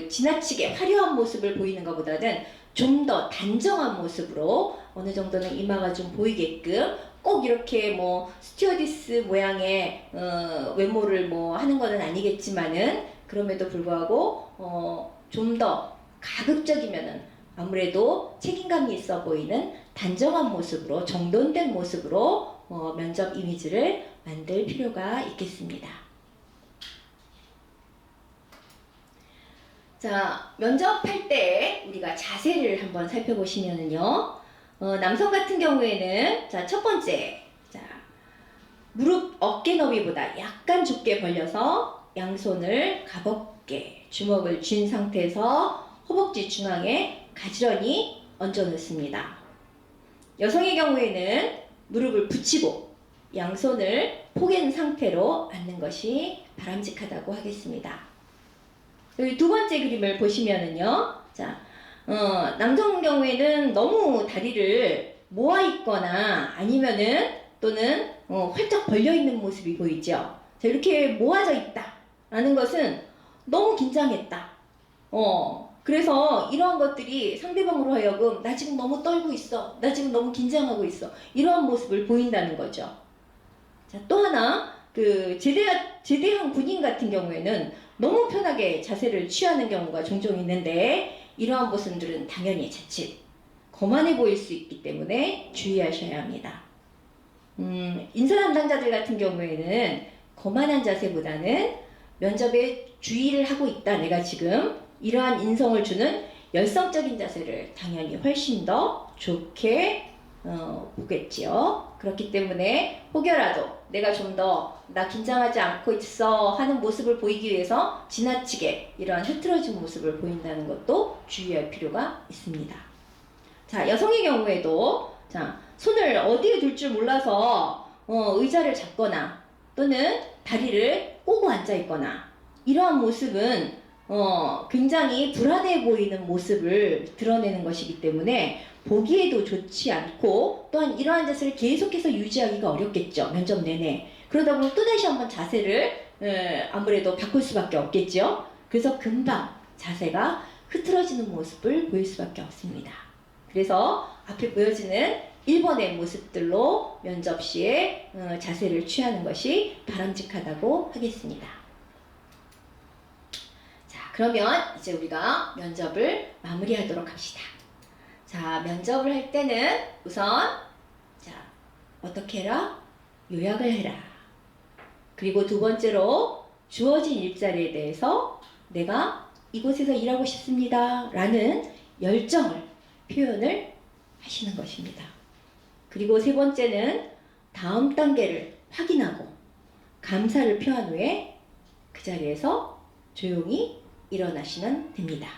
지나치게 화려한 모습을 보이는 것보다는 좀 더 단정한 모습으로 어느 정도는 이마가 좀 보이게끔 꼭 이렇게 뭐 스튜어디스 모양의 외모를 뭐 하는 것은 아니겠지만은 그럼에도 불구하고 좀 더 가급적이면은 아무래도 책임감이 있어 보이는 단정한 모습으로 정돈된 모습으로 면접 이미지를 만들 필요가 있겠습니다. 자, 면접할 때 우리가 자세를 한번 살펴보시면은요. 남성 같은 경우에는 자, 첫 번째. 자, 무릎 어깨 너비보다 약간 좁게 벌려서 양손을 가볍게 주먹을 쥔 상태에서 허벅지 중앙에 가지런히 얹어 놓습니다. 여성의 경우에는 무릎을 붙이고 양손을 포갠 상태로 앉는 것이 바람직하다고 하겠습니다. 여기 두 번째 그림을 보시면은요. 자, 남성 경우에는 너무 다리를 모아 있거나 아니면은 또는 활짝 벌려 있는 모습이 보이죠. 자, 이렇게 모아져 있다라는 것은 너무 긴장했다. 그래서 이러한 것들이 상대방으로 하여금 나 지금 너무 떨고 있어. 나 지금 너무 긴장하고 있어. 이러한 모습을 보인다는 거죠. 자, 또 하나 그 제대한 군인 같은 경우에는 너무 편하게 자세를 취하는 경우가 종종 있는데 이러한 모습들은 당연히 자칫 거만해 보일 수 있기 때문에 주의하셔야 합니다. 인사 담당자들 같은 경우에는 거만한 자세보다는 면접에 주의를 하고 있다. 내가 지금 이러한 인성을 주는 열성적인 자세를 당연히 훨씬 더 좋게 보겠지요. 그렇기 때문에 혹여라도 내가 좀 더 나 긴장하지 않고 있어 하는 모습을 보이기 위해서 지나치게 이러한 흐트러진 모습을 보인다는 것도 주의할 필요가 있습니다. 자, 여성의 경우에도 자, 손을 어디에 둘 줄 몰라서 의자를 잡거나 또는 다리를 꼬고 앉아 있거나 이러한 모습은 굉장히 불안해 보이는 모습을 드러내는 것이기 때문에 보기에도 좋지 않고 또한 이러한 자세를 계속해서 유지하기가 어렵겠죠. 면접 내내. 그러다 보면 또다시 한번 자세를 아무래도 바꿀 수밖에 없겠죠. 그래서 금방 자세가 흐트러지는 모습을 보일 수밖에 없습니다. 그래서 앞에 보여지는 1번의 모습들로 면접 시에 자세를 취하는 것이 바람직하다고 하겠습니다. 자, 그러면 이제 우리가 면접을 마무리하도록 합시다. 자, 면접을 할 때는 우선 자, 어떻게 해라? 요약을 해라. 그리고 두 번째로 주어진 일자리에 대해서 내가 이곳에서 일하고 싶습니다. 라는 열정을 표현을 하시는 것입니다. 그리고 세 번째는 다음 단계를 확인하고 감사를 표한 후에 그 자리에서 조용히 일어나시면 됩니다.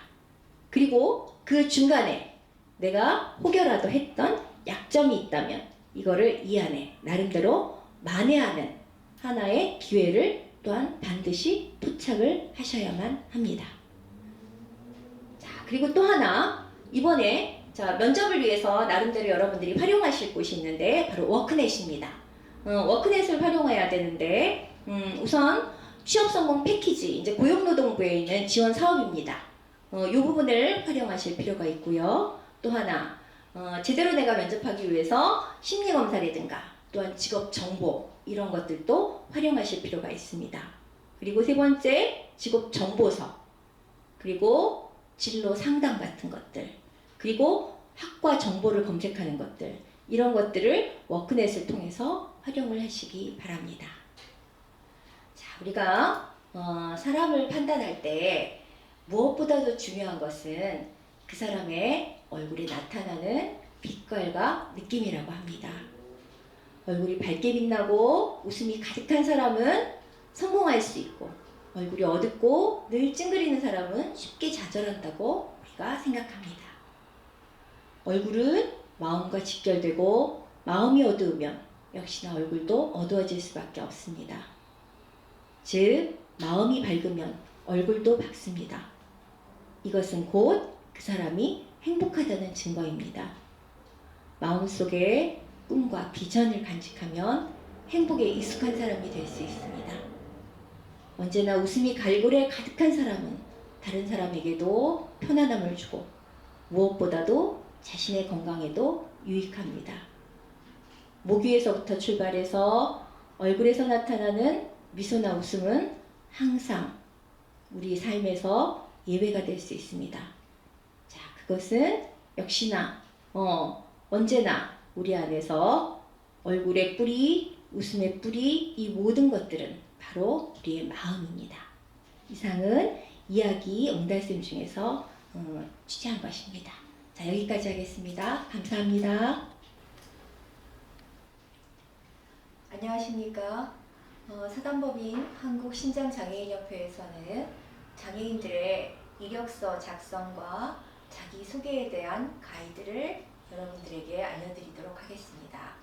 그리고 그 중간에 내가 혹여라도 했던 약점이 있다면 이거를 이 안에 나름대로 만회하는 하나의 기회를 또 또한 반드시 포착을 하셔야만 합니다. 자, 그리고 또 하나 이번에 면접을 위해서 나름대로 여러분들이 활용하실 곳이 있는데 바로 워크넷입니다. 워크넷을 활용해야 되는데 우선 취업성공 패키지, 이제 고용노동부에 있는 지원 사업입니다. 이 부분을 활용하실 필요가 있고요. 또 하나 제대로 내가 면접하기 위해서 심리검사라든가 또한 직업정보 이런 것들도 활용하실 필요가 있습니다. 그리고 세 번째 직업정보서, 그리고 진로 상담 같은 것들, 그리고 학과 정보를 검색하는 것들, 이런 것들을 워크넷을 통해서 활용을 하시기 바랍니다. 자, 우리가 사람을 판단할 때 무엇보다도 중요한 것은 그 사람의 얼굴에 나타나는 빛깔과 느낌이라고 합니다. 얼굴이 밝게 빛나고 웃음이 가득한 사람은 성공할 수 있고, 얼굴이 어둡고 늘 찡그리는 사람은 쉽게 좌절한다고 우리가 생각합니다. 얼굴은 마음과 직결되고 마음이 어두우면 역시나 얼굴도 어두워질 수밖에 없습니다. 즉, 마음이 밝으면 얼굴도 밝습니다. 이것은 곧 그 사람이 행복하다는 증거입니다. 마음속에 꿈과 비전을 간직하면 행복에 익숙한 사람이 될 수 있습니다. 언제나 웃음이 갈고리에 가득한 사람은 다른 사람에게도 편안함을 주고 무엇보다도 자신의 건강에도 유익합니다. 목 위에서부터 출발해서 얼굴에서 나타나는 미소나 웃음은 항상 우리 삶에서 예외가 될 수 있습니다. 자, 그것은 역시나 언제나 우리 안에서 얼굴의 뿌리, 웃음의 뿌리, 이 모든 것들은 바로 우리의 마음입니다. 이상은 이야기 옹달샘 중에서 취재한 것입니다. 자, 여기까지 하겠습니다. 감사합니다. 안녕하십니까. 사단법인 한국신장장애인협회에서는 장애인들의 이력서 작성과 자기소개에 대한 가이드를 여러분들에게 알려드리도록 하겠습니다.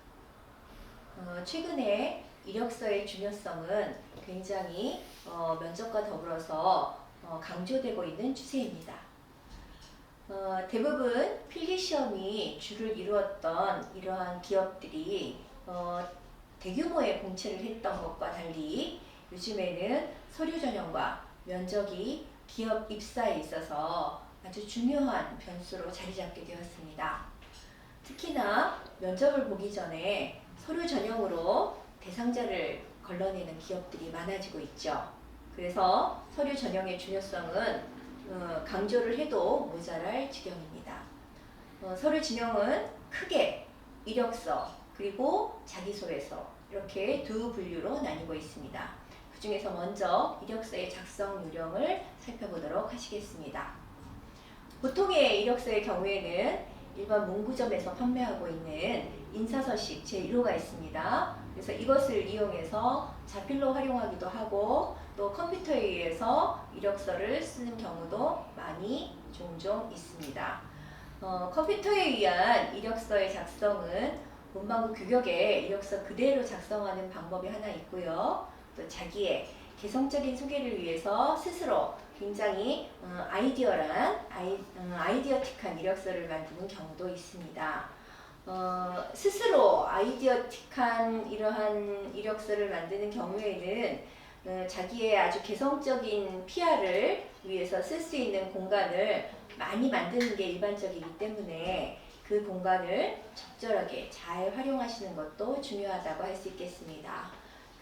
최근에 이력서의 중요성은 굉장히 면접과 더불어서 강조되고 있는 추세입니다. 대부분 필기시험이 주를 이루었던 이러한 기업들이 대규모의 공채를 했던 것과 달리 요즘에는 서류 전형과 면접이 기업 입사에 있어서 아주 중요한 변수로 자리 잡게 되었습니다. 특히나 면접을 보기 전에 서류 전형으로 대상자를 걸러내는 기업들이 많아지고 있죠. 그래서 서류 전형의 중요성은 강조를 해도 모자랄 지경입니다. 서류 진형은 크게 이력서 그리고 자기소개서 이렇게 두 분류로 나뉘고 있습니다. 그 중에서 먼저 이력서의 작성 요령을 살펴보도록 하시겠습니다. 보통의 이력서의 경우에는 일반 문구점에서 판매하고 있는 인사서식 제1호가 있습니다. 그래서 이것을 이용해서 자필로 활용하기도 하고 또 컴퓨터에 의해서 이력서를 쓰는 경우도 종종 있습니다. 컴퓨터에 의한 이력서의 작성은 문방구 규격에 이력서 그대로 작성하는 방법이 하나 있고요. 또 자기의 개성적인 소개를 위해서 스스로 굉장히 아이디어틱한 이력서를 만드는 경우도 있습니다. 스스로 아이디어틱한 이러한 이력서를 만드는 경우에는 자기의 아주 개성적인 PR을 위해서 쓸 수 있는 공간을 많이 만드는 게 일반적이기 때문에 그 공간을 적절하게 잘 활용하시는 것도 중요하다고 할 수 있겠습니다.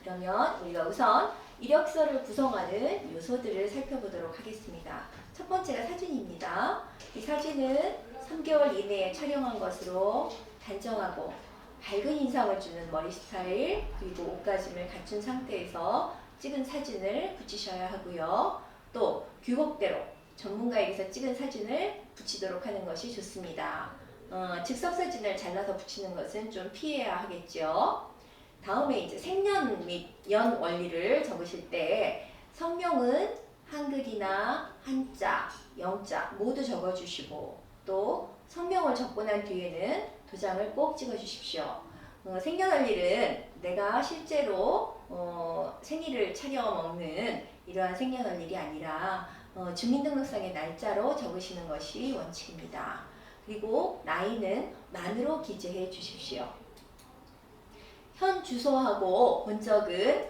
그러면 우리가 우선 이력서를 구성하는 요소들을 살펴보도록 하겠습니다. 첫 번째가 사진입니다. 이 사진은 3개월 이내에 촬영한 것으로 단정하고 밝은 인상을 주는 머리 스타일 그리고 옷가짐을 갖춘 상태에서 찍은 사진을 붙이셔야 하고요. 또 규격대로 전문가에게서 찍은 사진을 붙이도록 하는 것이 좋습니다. 즉석사진을 잘라서 붙이는 것은 좀 피해야 하겠죠. 다음에 이제 생년 및 연 원리를 적으실 때 성명은 한글이나 한자, 영자 모두 적어주시고 또 성명을 적고 난 뒤에는 도장을 꼭 찍어주십시오. 생년월일은 내가 실제로 생일을 차려 먹는 이러한 생년월일이 아니라 주민등록상의 날짜로 적으시는 것이 원칙입니다. 그리고 나이는 만으로 기재해 주십시오. 현 주소하고 본적은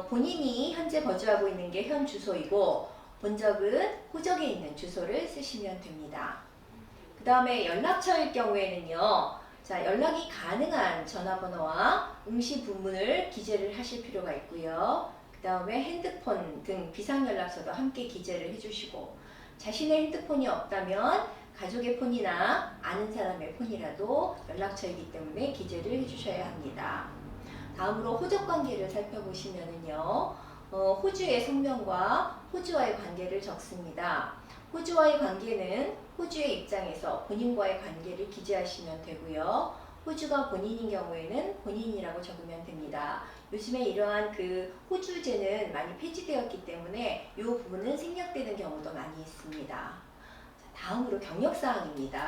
본인이 현재 거주하고 있는 게 현 주소이고 본적은 호적에 있는 주소를 쓰시면 됩니다. 그 다음에 연락처일 경우에는요. 자, 연락이 가능한 전화번호와 응시 부문을 기재를 하실 필요가 있고요. 그 다음에 핸드폰 등 비상연락처도 함께 기재를 해주시고 자신의 핸드폰이 없다면 가족의 폰이나 아는 사람의 폰이라도 연락처이기 때문에 기재를 해주셔야 합니다. 다음으로 호적 관계를 살펴보시면은요. 호주의 성명과 호주와의 관계를 적습니다. 호주와의 관계는 호주의 입장에서 본인과의 관계를 기재하시면 되고요. 호주가 본인인 경우에는 본인이라고 적으면 됩니다. 요즘에 이러한 그 호주제는 많이 폐지되었기 때문에 이 부분은 생략되는 경우도 많이 있습니다. 자, 다음으로 경력사항입니다.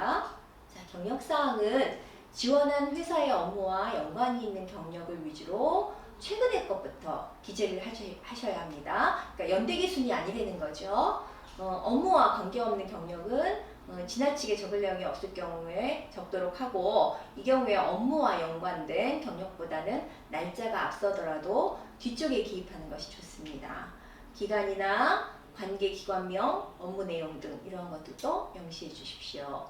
자, 경력사항은 지원한 회사의 업무와 연관이 있는 경력을 위주로 최근의 것부터 기재를 하셔야 합니다. 그러니까 연대기 순이 아니라는 거죠. 업무와 관계없는 경력은 지나치게 적을 내용이 없을 경우에 적도록 하고 이 경우에 업무와 연관된 경력보다는 날짜가 앞서더라도 뒤쪽에 기입하는 것이 좋습니다. 기간이나 관계기관명, 업무 내용 등 이런 것들도 명시해 주십시오.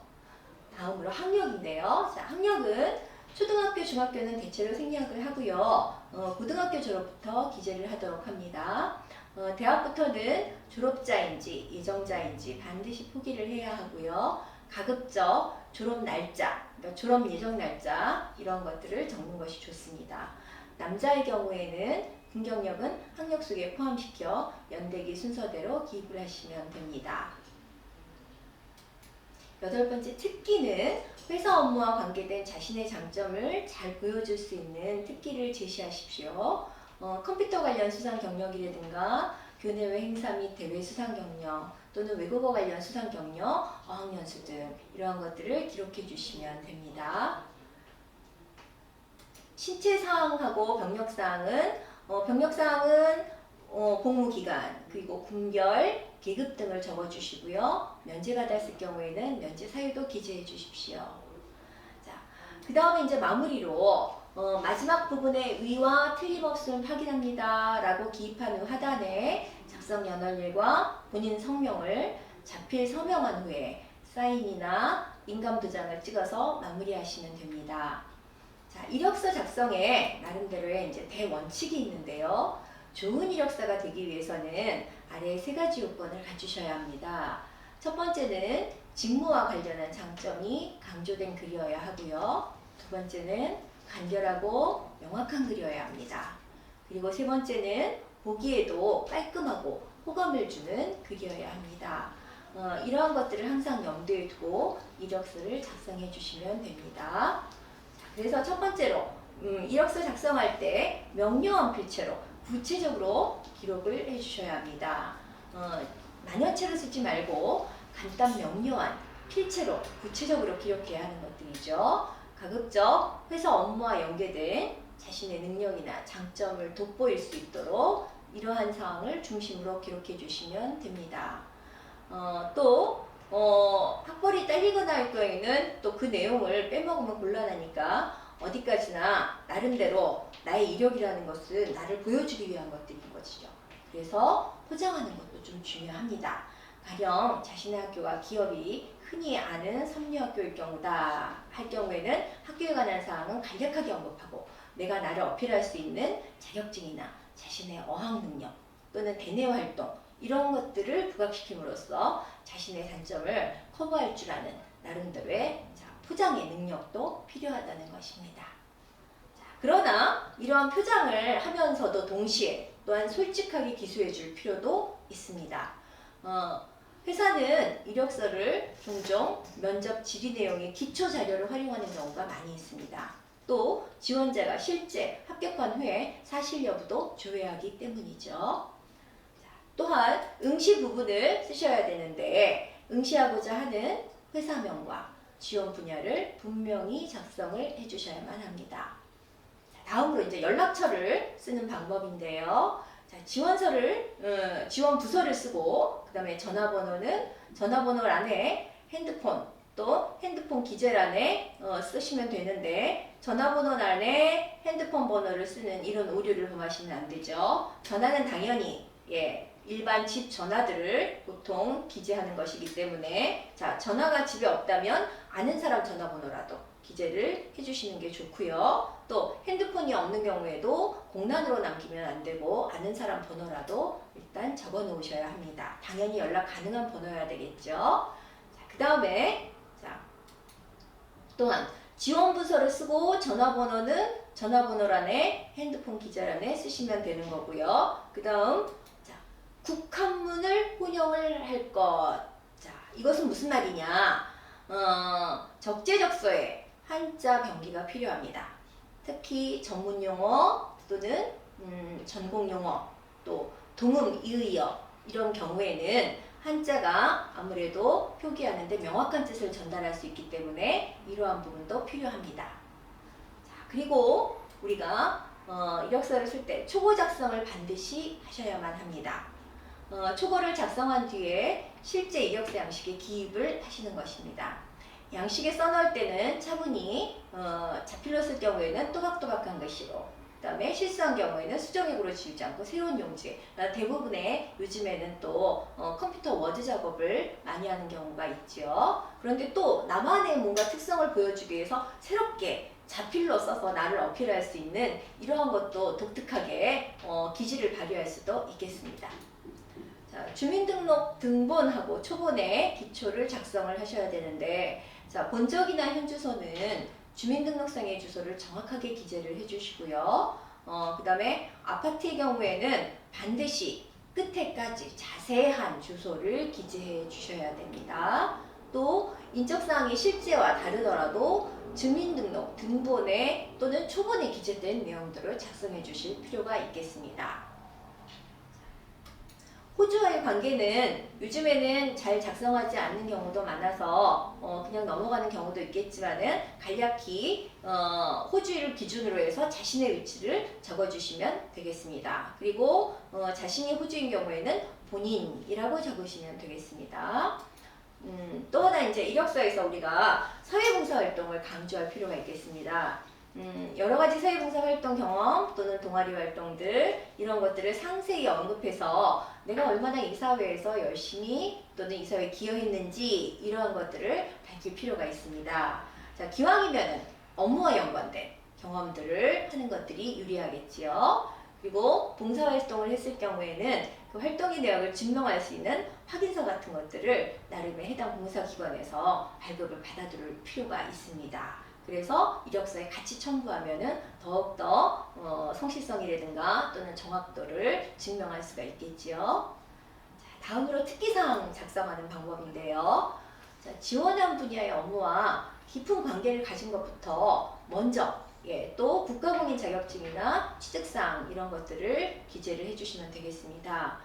다음으로 학력인데요. 자, 학력은 초등학교, 중학교는 대체로 생략을 하고요. 고등학교 졸업부터 기재를 하도록 합니다. 대학부터는 졸업자인지 예정자인지 반드시 포기를 해야 하고요. 가급적 졸업 날짜, 그러니까 졸업 예정 날짜 이런 것들을 적는 것이 좋습니다. 남자의 경우에는 군경력은 학력 속에 포함시켜 연대기 순서대로 기입을 하시면 됩니다. 8번째 특기는 회사 업무와 관계된 자신의 장점을 잘 보여줄 수 있는 특기를 제시하십시오. 컴퓨터 관련 수상 경력이라든가 교내외 행사 및 대회 수상 경력 또는 외국어 관련 수상 경력, 어학연수 등 이러한 것들을 기록해 주시면 됩니다. 신체사항하고 병력사항은 복무기간 그리고 군별, 계급 등을 적어주시고요. 면제가 닿았을 경우에는 면제 사유도 기재해 주십시오. 자, 그 다음에 이제 마무리로 마지막 부분에 위와 틀림없음 확인합니다 라고 기입한 후 하단에 작성 연월일과 본인 성명을 자필 서명한 후에 사인이나 인감도장을 찍어서 마무리하시면 됩니다. 자, 이력서 작성에 나름대로의 이제 대원칙이 있는데요. 좋은 이력서가 되기 위해서는 아래 3가지 요건을 갖추셔야 합니다. 첫 번째는 직무와 관련한 장점이 강조된 글이어야 하고요. 두 번째는 간결하고 명확한 글이어야 합니다. 그리고 세 번째는 보기에도 깔끔하고 호감을 주는 글이어야 합니다. 이러한 것들을 항상 염두에 두고 이력서를 작성해 주시면 됩니다. 그래서 첫 번째로 이력서 작성할 때 명료한 필체로 구체적으로 기록을 해주셔야 합니다. 만연체로 쓰지 말고 간단 명료한 필체로 구체적으로 기록해야 하는 것들이죠. 가급적 회사 업무와 연계된 자신의 능력이나 장점을 돋보일 수 있도록 이러한 사항을 중심으로 기록해 주시면 됩니다. 또 학벌이 딸리거나 할 경우에는 또 그 내용을 빼먹으면 곤란하니까 어디까지나 나름대로 나의 이력이라는 것은 나를 보여주기 위한 것들인 것이죠. 그래서 포장하는 것도 좀 중요합니다. 가령 자신의 학교가 기업이 흔히 아는 삼류학교일 경우다 할 경우에는 학교에 관한 사항은 간략하게 언급하고 내가 나를 어필할 수 있는 자격증이나 자신의 어학 능력 또는 대내 활동 이런 것들을 부각시킴으로써 자신의 단점을 커버할 줄 아는 나름대로의 포장의 능력도 필요하다는 것입니다. 자, 그러나 이러한 표장을 하면서도 동시에 또한 솔직하게 기술해 줄 필요도 있습니다. 회사는 이력서를 종종 면접 질의 내용의 기초 자료를 활용하는 경우가 많이 있습니다. 또 지원자가 실제 합격한 후에 사실 여부도 조회하기 때문이죠. 또한 응시 부분을 쓰셔야 되는데 응시하고자 하는 회사명과 지원 분야를 분명히 작성을 해주셔야만 합니다. 다음으로 이제 연락처를 쓰는 방법인데요. 자, 지원 부서를 쓰고, 그 다음에 전화번호 안에 핸드폰, 또 핸드폰 기재란에 쓰시면 되는데, 전화번호 안에 핸드폰 번호를 쓰는 이런 오류를 범하시면 안 되죠. 전화는 당연히 일반 집 전화들을 보통 기재하는 것이기 때문에, 자, 전화가 집에 없다면 아는 사람 전화번호라도 기재를 해주시는 게 좋고요. 또 핸드폰이 없는 경우에도 공란으로 남기면 안 되고 아는 사람 번호라도 일단 적어 놓으셔야 합니다. 당연히 연락 가능한 번호여야 되겠죠. 자, 그 다음에 또한 지원부서를 쓰고 전화번호란에 핸드폰 기재란에 쓰시면 되는 거고요. 그 다음 국한문을 혼용을 할 것. 자, 이것은 무슨 말이냐? 적재적소에 한자 병기가 필요합니다. 특히 전문 용어 또는 전공 용어, 또 동음, 이의어 이런 경우에는 한자가 아무래도 표기하는데 명확한 뜻을 전달할 수 있기 때문에 이러한 부분도 필요합니다. 자, 그리고 우리가 이력서를 쓸 때 초고 작성을 반드시 하셔야만 합니다. 초고를 작성한 뒤에 실제 이력서 양식에 기입을 하시는 것입니다. 양식에 써놓을 때는 차분히 자필로 쓸 경우에는 또박또박한 글씨로, 그 다음에 실수한 경우에는 수정액으로 지우지 않고 새로운 용지, 대부분의 요즘에는 또 컴퓨터 워드 작업을 많이 하는 경우가 있죠. 그런데 또 나만의 뭔가 특성을 보여주기 위해서 새롭게 자필로 써서 나를 어필할 수 있는 이러한 것도 독특하게 기질을 발휘할 수도 있겠습니다. 자, 주민등록 등본하고 초본의 기초를 작성을 하셔야 되는데, 자, 본적이나 현주소는 주민등록상의 주소를 정확하게 기재를 해주시고요. 그 다음에 아파트의 경우에는 반드시 끝에까지 자세한 주소를 기재해 주셔야 됩니다. 또 인적사항이 실제와 다르더라도 주민등록 등본에 또는 초본에 기재된 내용들을 작성해 주실 필요가 있겠습니다. 호주와의 관계는 요즘에는 잘 작성하지 않는 경우도 많아서 그냥 넘어가는 경우도 있겠지만은 간략히 호주를 기준으로 해서 자신의 위치를 적어주시면 되겠습니다. 그리고 자신이 호주인 경우에는 본인이라고 적으시면 되겠습니다. 또 하나 이제 이력서에서 우리가 사회봉사활동을 강조할 필요가 있겠습니다. 여러 가지 사회봉사 활동 경험 또는 동아리 활동들 이런 것들을 상세히 언급해서 내가 얼마나 이 사회에서 열심히 또는 이 사회에 기여했는지 이러한 것들을 밝힐 필요가 있습니다. 자, 기왕이면은 업무와 연관된 경험들을 하는 것들이 유리하겠지요. 그리고 봉사활동을 했을 경우에는 그 활동의 내역을 증명할 수 있는 확인서 같은 것들을 나름의 해당 봉사기관에서 발급을 받아둘 필요가 있습니다. 그래서 이력서에 같이 첨부하면은 더욱더 성실성이라든가 또는 정확도를 증명할 수가 있겠지요. 자, 다음으로 특기사항 작성하는 방법인데요. 자, 지원한 분야의 업무와 깊은 관계를 가진 것부터 먼저 또 국가공인 자격증이나 취득사항 이런 것들을 기재를 해주시면 되겠습니다.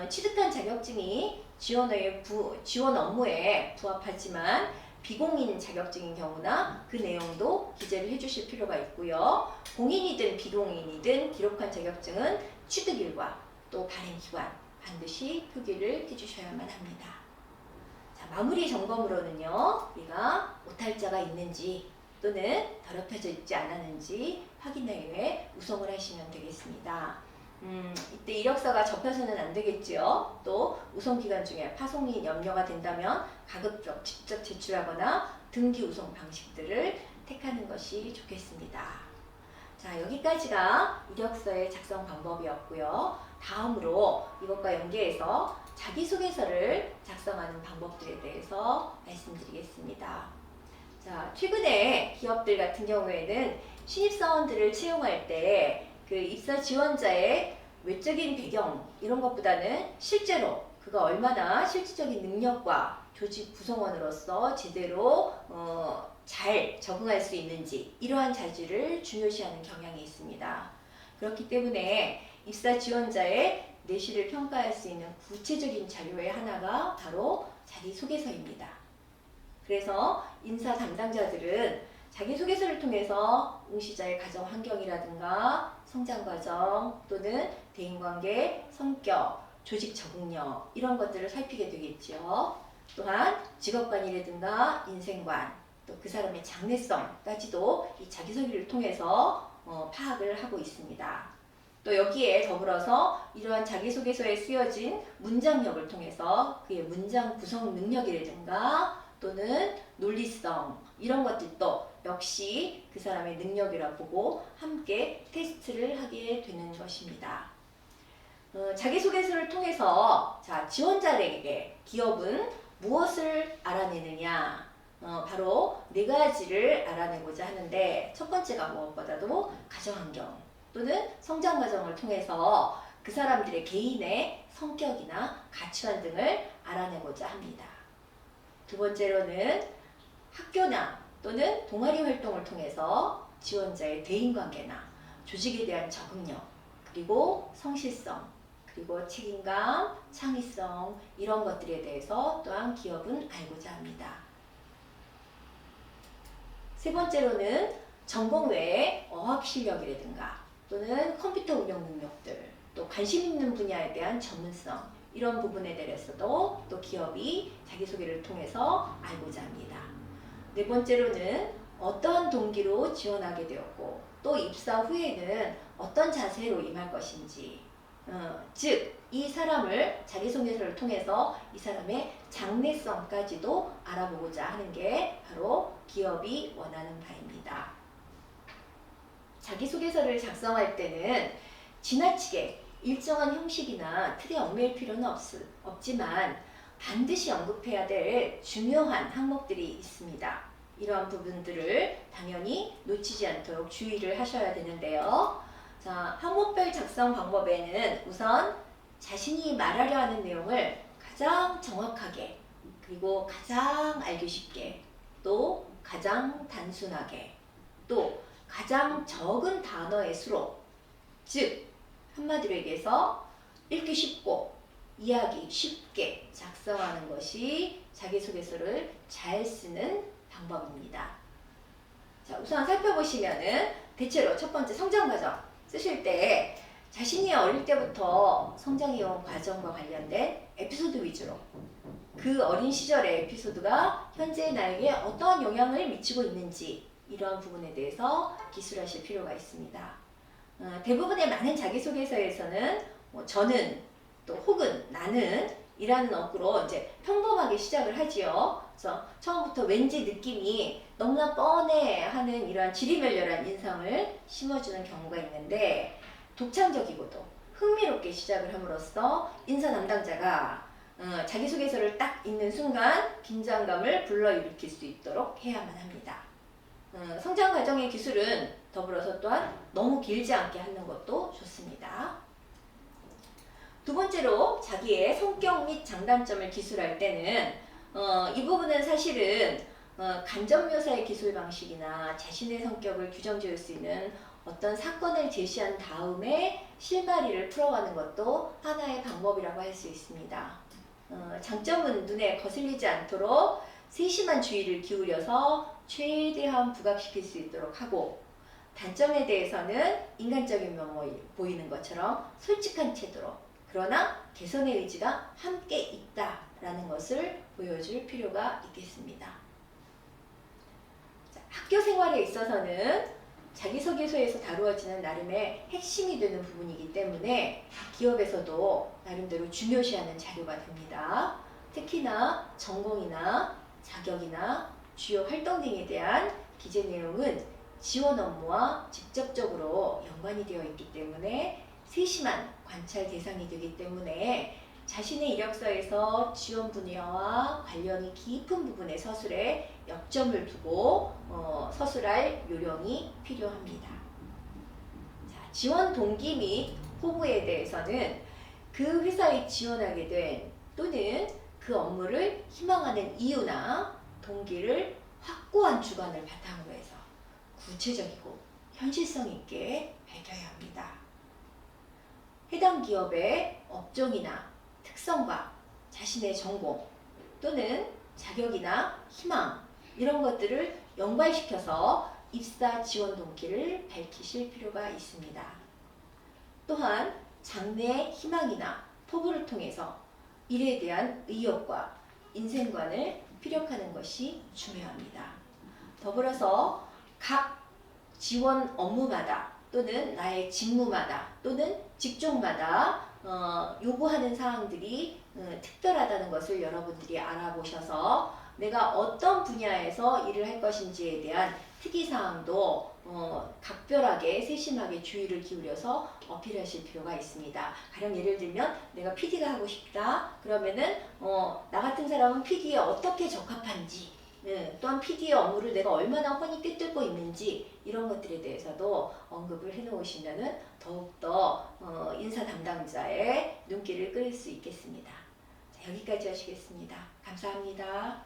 취득한 자격증이 지원 업무에 부합하지만 비공인 자격증인 경우나 그 내용도 기재를 해주실 필요가 있고요. 공인이든 비공인이든 기록한 자격증은 취득일과 또 발행기관 반드시 표기를 해주셔야만 합니다. 자, 마무리 점검으로는요. 우리가 오탈자가 있는지 또는 더럽혀져 있지 않았는지 확인하기 위해 우성을 하시면 되겠습니다. 이때 이력서가 접혀서는 안 되겠지요. 또 우선 기간 중에 파송이 염려가 된다면 가급적 직접 제출하거나 등기 우선 방식들을 택하는 것이 좋겠습니다. 자, 여기까지가 이력서의 작성 방법이었고요. 다음으로 이것과 연계해서 자기소개서를 작성하는 방법들에 대해서 말씀드리겠습니다. 자, 최근에 기업들 같은 경우에는 신입사원들을 채용할 때 그 입사 지원자의 외적인 배경 이런 것보다는 실제로 그가 얼마나 실질적인 능력과 조직 구성원으로서 제대로 잘 적응할 수 있는지 이러한 자질을 중요시하는 경향이 있습니다. 그렇기 때문에 입사 지원자의 내실을 평가할 수 있는 구체적인 자료의 하나가 바로 자기소개서입니다. 그래서 인사 담당자들은 자기소개서를 통해서 응시자의 가정 환경이라든가 성장 과정 또는 대인관계, 성격, 조직 적응력 이런 것들을 살피게 되겠죠. 또한 직업관이라든가 인생관, 또 그 사람의 장래성까지도 이 자기소개를 통해서 파악을 하고 있습니다. 또 여기에 더불어서 이러한 자기소개서에 쓰여진 문장력을 통해서 그의 문장 구성 능력이라든가 또는 논리성 이런 것들도 역시 그 사람의 능력이라 보고 함께 테스트를 하게 되는 것입니다. 자기소개서를 통해서 지원자에게 기업은 무엇을 알아내느냐? 바로 네 가지를 알아내고자 하는데 첫 번째가 무엇보다도 가정환경 또는 성장 과정을 통해서 그 사람들의 개인의 성격이나 가치관 등을 알아내고자 합니다. 두 번째로는 학교나 또는 동아리 활동을 통해서 지원자의 대인관계나 조직에 대한 적응력, 그리고 성실성, 그리고 책임감, 창의성 이런 것들에 대해서 또한 기업은 알고자 합니다. 세 번째로는 전공 외에 어학 실력이라든가 또는 컴퓨터 운영 능력들, 또 관심 있는 분야에 대한 전문성 이런 부분에 대해서도 또 기업이 자기소개를 통해서 알고자 합니다. 네 번째로는 어떠한 동기로 지원하게 되었고 또 입사 후에는 어떤 자세로 임할 것인지, 즉 이 사람을 자기소개서를 통해서 이 사람의 장래성까지도 알아보고자 하는 게 바로 기업이 원하는 바입니다. 자기소개서를 작성할 때는 지나치게 일정한 형식이나 틀에 얽매일 필요는 없지만 반드시 언급해야 될 중요한 항목들이 있습니다. 이러한 부분들을 당연히 놓치지 않도록 주의를 하셔야 되는데요. 항목별 작성 방법에는 우선 자신이 말하려 하는 내용을 가장 정확하게 그리고 가장 알기 쉽게 또 가장 단순하게 또 가장 적은 단어의 수로, 즉 한마디로 얘기해서 읽기 쉽고 이해하기 쉽게 작성하는 것이 자기소개서를 잘 쓰는 방법입니다. 우선 살펴보시면은 대체로 첫 번째 성장 과정 쓰실 때 자신이 어릴 때부터 성장해온 과정과 관련된 에피소드 위주로 그 어린 시절의 에피소드가 현재의 나에게 어떠한 영향을 미치고 있는지 이러한 부분에 대해서 기술하실 필요가 있습니다. 대부분의 많은 자기소개서에서는 저는 또 혹은 나는 이라는 어구로 이제 평범하게 시작을 하지요. 그래서 처음부터 왠지 느낌이 너무나 뻔해 하는 이러한 지리멸렬한 인상을 심어주는 경우가 있는데 독창적이고도 흥미롭게 시작을 함으로써 인사 담당자가 자기소개서를 딱 읽는 순간 긴장감을 불러일으킬 수 있도록 해야만 합니다. 성장 과정의 기술은 더불어서 또한 너무 길지 않게 하는 것도 좋습니다. 두 번째로 자기의 성격 및 장단점을 기술할 때는 이 부분은 사실은 간접 묘사의 기술 방식이나 자신의 성격을 규정 지을 수 있는 어떤 사건을 제시한 다음에 실마리를 풀어가는 것도 하나의 방법이라고 할 수 있습니다. 장점은 눈에 거슬리지 않도록 세심한 주의를 기울여서 최대한 부각시킬 수 있도록 하고, 단점에 대해서는 인간적인 면모이 보이는 것처럼 솔직한 태도로, 그러나 개선의 의지가 함께 있다라는 것을 보여줄 필요가 있겠습니다. 학교 생활에 있어서는 자기소개서에서 다루어지는 나름의 핵심이 되는 부분이기 때문에 기업에서도 나름대로 중요시하는 자료가 됩니다. 특히나 전공이나 자격이나 주요 활동 등에 대한 기재 내용은 지원 업무와 직접적으로 연관이 되어 있기 때문에 세심한 관찰 대상이 되기 때문에 자신의 이력서에서 지원 분야와 관련이 깊은 부분의 서술에 역점을 두고 서술할 요령이 필요합니다. 지원 동기 및 포부에 대해서는 그 회사에 지원하게 된 또는 그 업무를 희망하는 이유나 동기를 확고한 주관을 바탕으로 해서 구체적이고 현실성 있게 밝혀야 합니다. 해당 기업의 업종이나 특성과 자신의 전공 또는 자격이나 희망 이런 것들을 연관시켜서 입사 지원 동기를 밝히실 필요가 있습니다. 또한 장래의 희망이나 포부를 통해서 일에 대한 의욕과 인생관을 피력하는 것이 중요합니다. 더불어서 각 지원 업무마다 또는 나의 직무마다 또는 직종마다 요구하는 사항들이 특별하다는 것을 여러분들이 알아보셔서 내가 어떤 분야에서 일을 할 것인지에 대한 특이사항도 각별하게 세심하게 주의를 기울여서 어필하실 필요가 있습니다. 가령 예를 들면 내가 PD가 하고 싶다. 그러면은 나 같은 사람은 PD에 어떻게 적합한지 또한 PD의 업무를 내가 얼마나 훤히 꿰뚫고 있는지 이런 것들에 대해서도 언급을 해놓으시면 더욱더 인사 담당자의 눈길을 끌 수 있겠습니다. 자, 여기까지 하시겠습니다. 감사합니다.